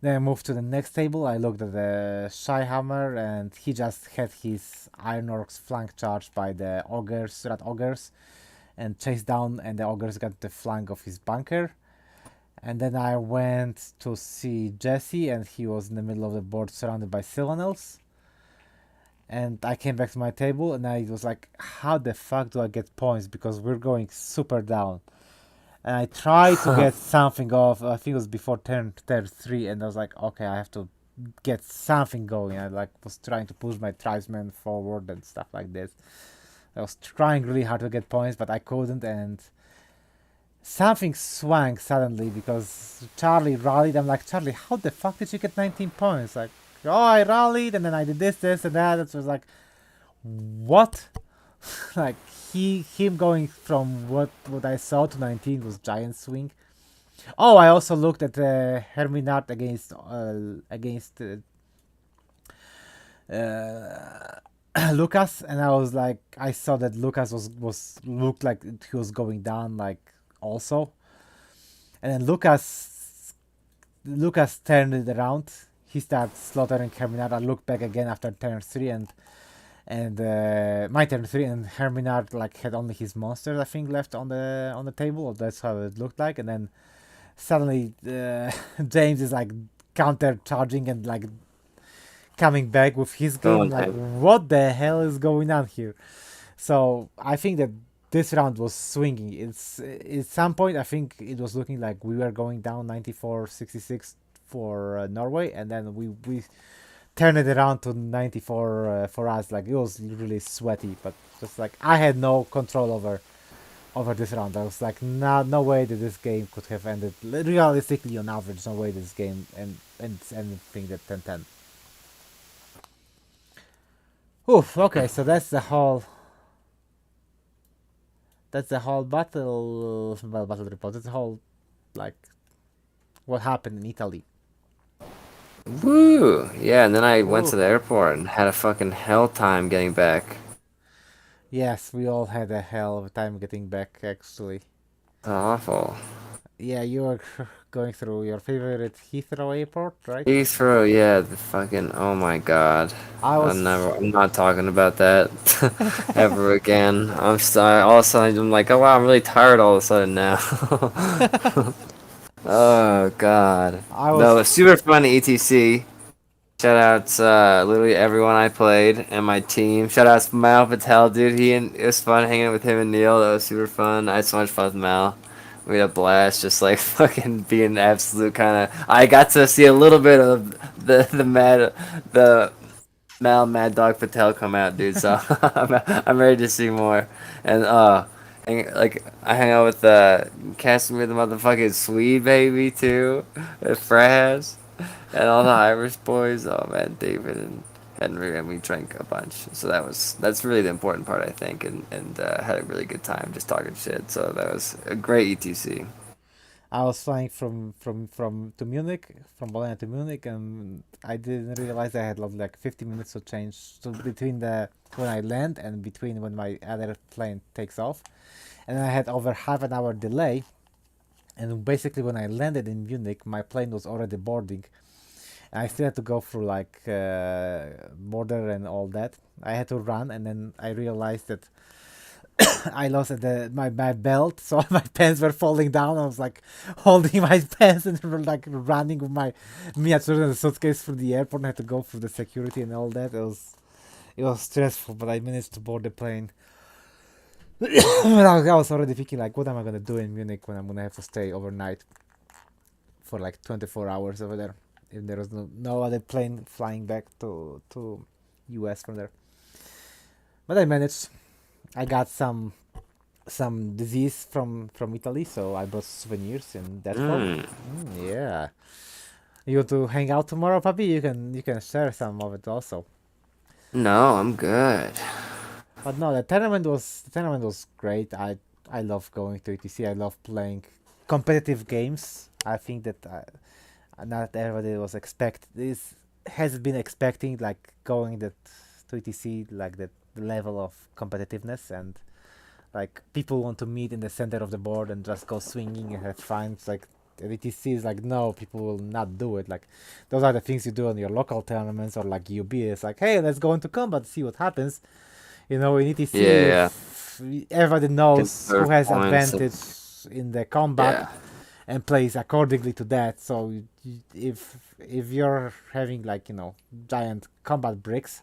Then I moved to the next table. I looked at the Shyhammer, and he just had his Iron Orcs flank charged by the rat ogres, and chased down, and the ogres got the flank of his bunker. And then I went to see Jesse, and he was in the middle of the board surrounded by Sylvanels. And I came back to my table, and I was like, how the fuck do I get points? Because we're going super down. And I tried to get something off. I think it was before turn 3, and I was like, okay, I have to get something going. I like was trying to push my tribesmen forward and stuff like this. I was trying really hard to get points, but I couldn't, and something swung suddenly because Charlie rallied. I'm like, Charlie, how the fuck did you get 19 points? Like, oh, I rallied, and then I did this, and that. It was like, what? Like him going from what I saw to 19 was giant swing. Oh, I also looked at Herminard against Lucas, and I was like, I saw that Lucas was looked like he was going down like also, and then Lucas turned it around. He started slaughtering Herminard. I looked back again after turn 3, and my turn 3, and Herminard like had only his monsters I think left on the table. That's how it looked like, and then suddenly James is like counter charging and like coming back with his game. Like, what the hell is going on here? So I think that this round was swinging. It's at some point I think it was looking like we were going down 94-66 for Norway, and then we turned it around to 94 for us. Like, it was really sweaty, but just like I had no control over this round. I was like, no way that this game could have ended realistically on average. No way this game ends anything that 10-10. Oof. Okay, so that's the whole battle report. That's the whole like what happened in Italy. Woo! Yeah, and then I went to the airport and had a fucking hell time getting back. Yes, we all had a hell of a time getting back, actually. Awful. Yeah, you were going through your favorite Heathrow airport, right? Heathrow, yeah, the fucking, oh my god. I'm not talking about that ever again. I'm sorry. All of a sudden, I'm like, oh wow, I'm really tired all of a sudden now. Oh god. No, it's super fun ETC. Shout outs literally everyone I played and my team. Shout outs Mal Patel, dude. It was fun hanging out with him and Neil. That was super fun. I had so much fun with Mal. We had a blast, just like fucking being absolute kind of. I got to see a little bit of the Mad Dog Patel come out, dude. So I'm ready to see more. And like I hang out with Casimir the motherfucking Swede baby too, Fraz. and all the Irish boys. Oh man, David and Henry, and we drank a bunch. So that's really the important part, I think, and had a really good time just talking shit. So that was a great ETC. I was flying from to Munich, from Bologna to Munich, and I didn't realize I had like 50 minutes to change so between the when I land and between when my other plane takes off, and I had over half an hour delay. And basically, when I landed in Munich, my plane was already boarding. I still had to go through like border and all that. I had to run, and then I realized that I lost my belt, so my pants were falling down. I was like holding my pants and like running with my miniature and suitcase through the airport. And I had to go through the security and all that. It was stressful, but I managed to board the plane. I was already thinking like, what am I gonna do in Munich when I'm gonna have to stay overnight for like 24 hours over there if there was no other plane flying back to US from there. But I managed. I got some disease from Italy, so I bought souvenirs and that's all. Yeah. You want to hang out tomorrow, puppy? You can share some of it also. No, I'm good. But no, the tournament was great. I love going to ETC. I love playing competitive games. I think that not everybody has been expecting like going to ETC like that level of competitiveness, and like people want to meet in the center of the board and just go swinging and have fun. It's like at ETC is like no, people will not do it. Like those are the things you do on your local tournaments or like UB. It's like hey, let's go into combat, see what happens. In ETC, Yeah, everybody knows who conserve has points. advantage in the combat Yeah, and plays accordingly to that. So if you're having like giant combat bricks,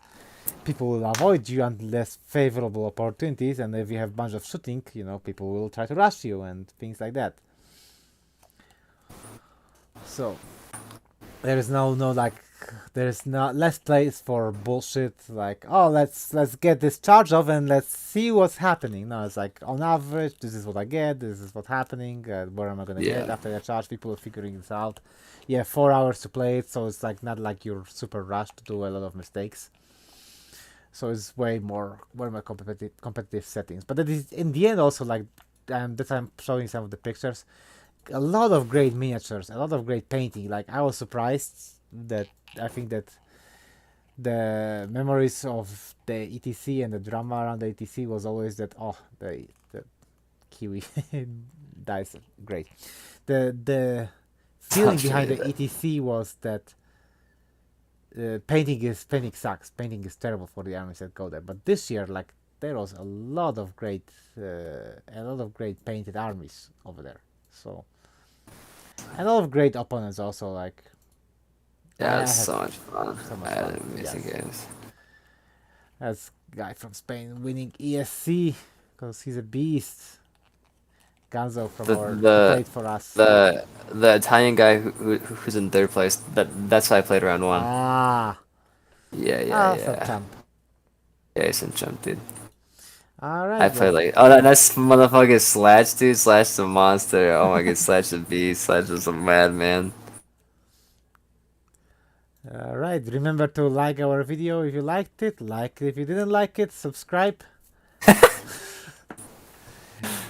people will avoid you unless favorable opportunities. And if you have a bunch of shooting, people will try to rush you and things like that. So there's no like there's not less place for bullshit like oh let's get this charge off and let's see what's happening. No, it's like on average this is what I get, this is what's happening, where am I gonna get yeah. after the charge. People are figuring this out. You have 4 hours to play it, so it's like not like you're super rushed to do a lot of mistakes. So it's way more competitive settings. But that is in the end also like that I'm showing some of the pictures. A lot of great miniatures, a lot of great painting. Like I was surprised that I think that the memories of the ETC and the drama around the ETC was always that the Kiwi dies great. The feeling Touched behind me, the but ETC was that painting sucks. Painting is terrible for the armies that go there. But this year, like there was a lot of great painted armies over there. So a lot of great opponents also. Like I yeah, it's had so much fun. so I much had fun. amazing Yes, games. that's guy from Spain winning ESC because he's a beast. Ganzo from The our who the played for us. the Italian guy who's in third place. That's why I played round one. Ah, Yeah, yeah, some yeah. champ. Yeah, he's in jump, dude. All I right, play well, like oh that's motherfucking Slash, dude. Slash the monster. Oh my god, Slash the beast. Slash is a madman. all right. Remember to like our video if you liked it. Like it if you didn't like it. Subscribe.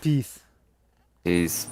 Peace. He's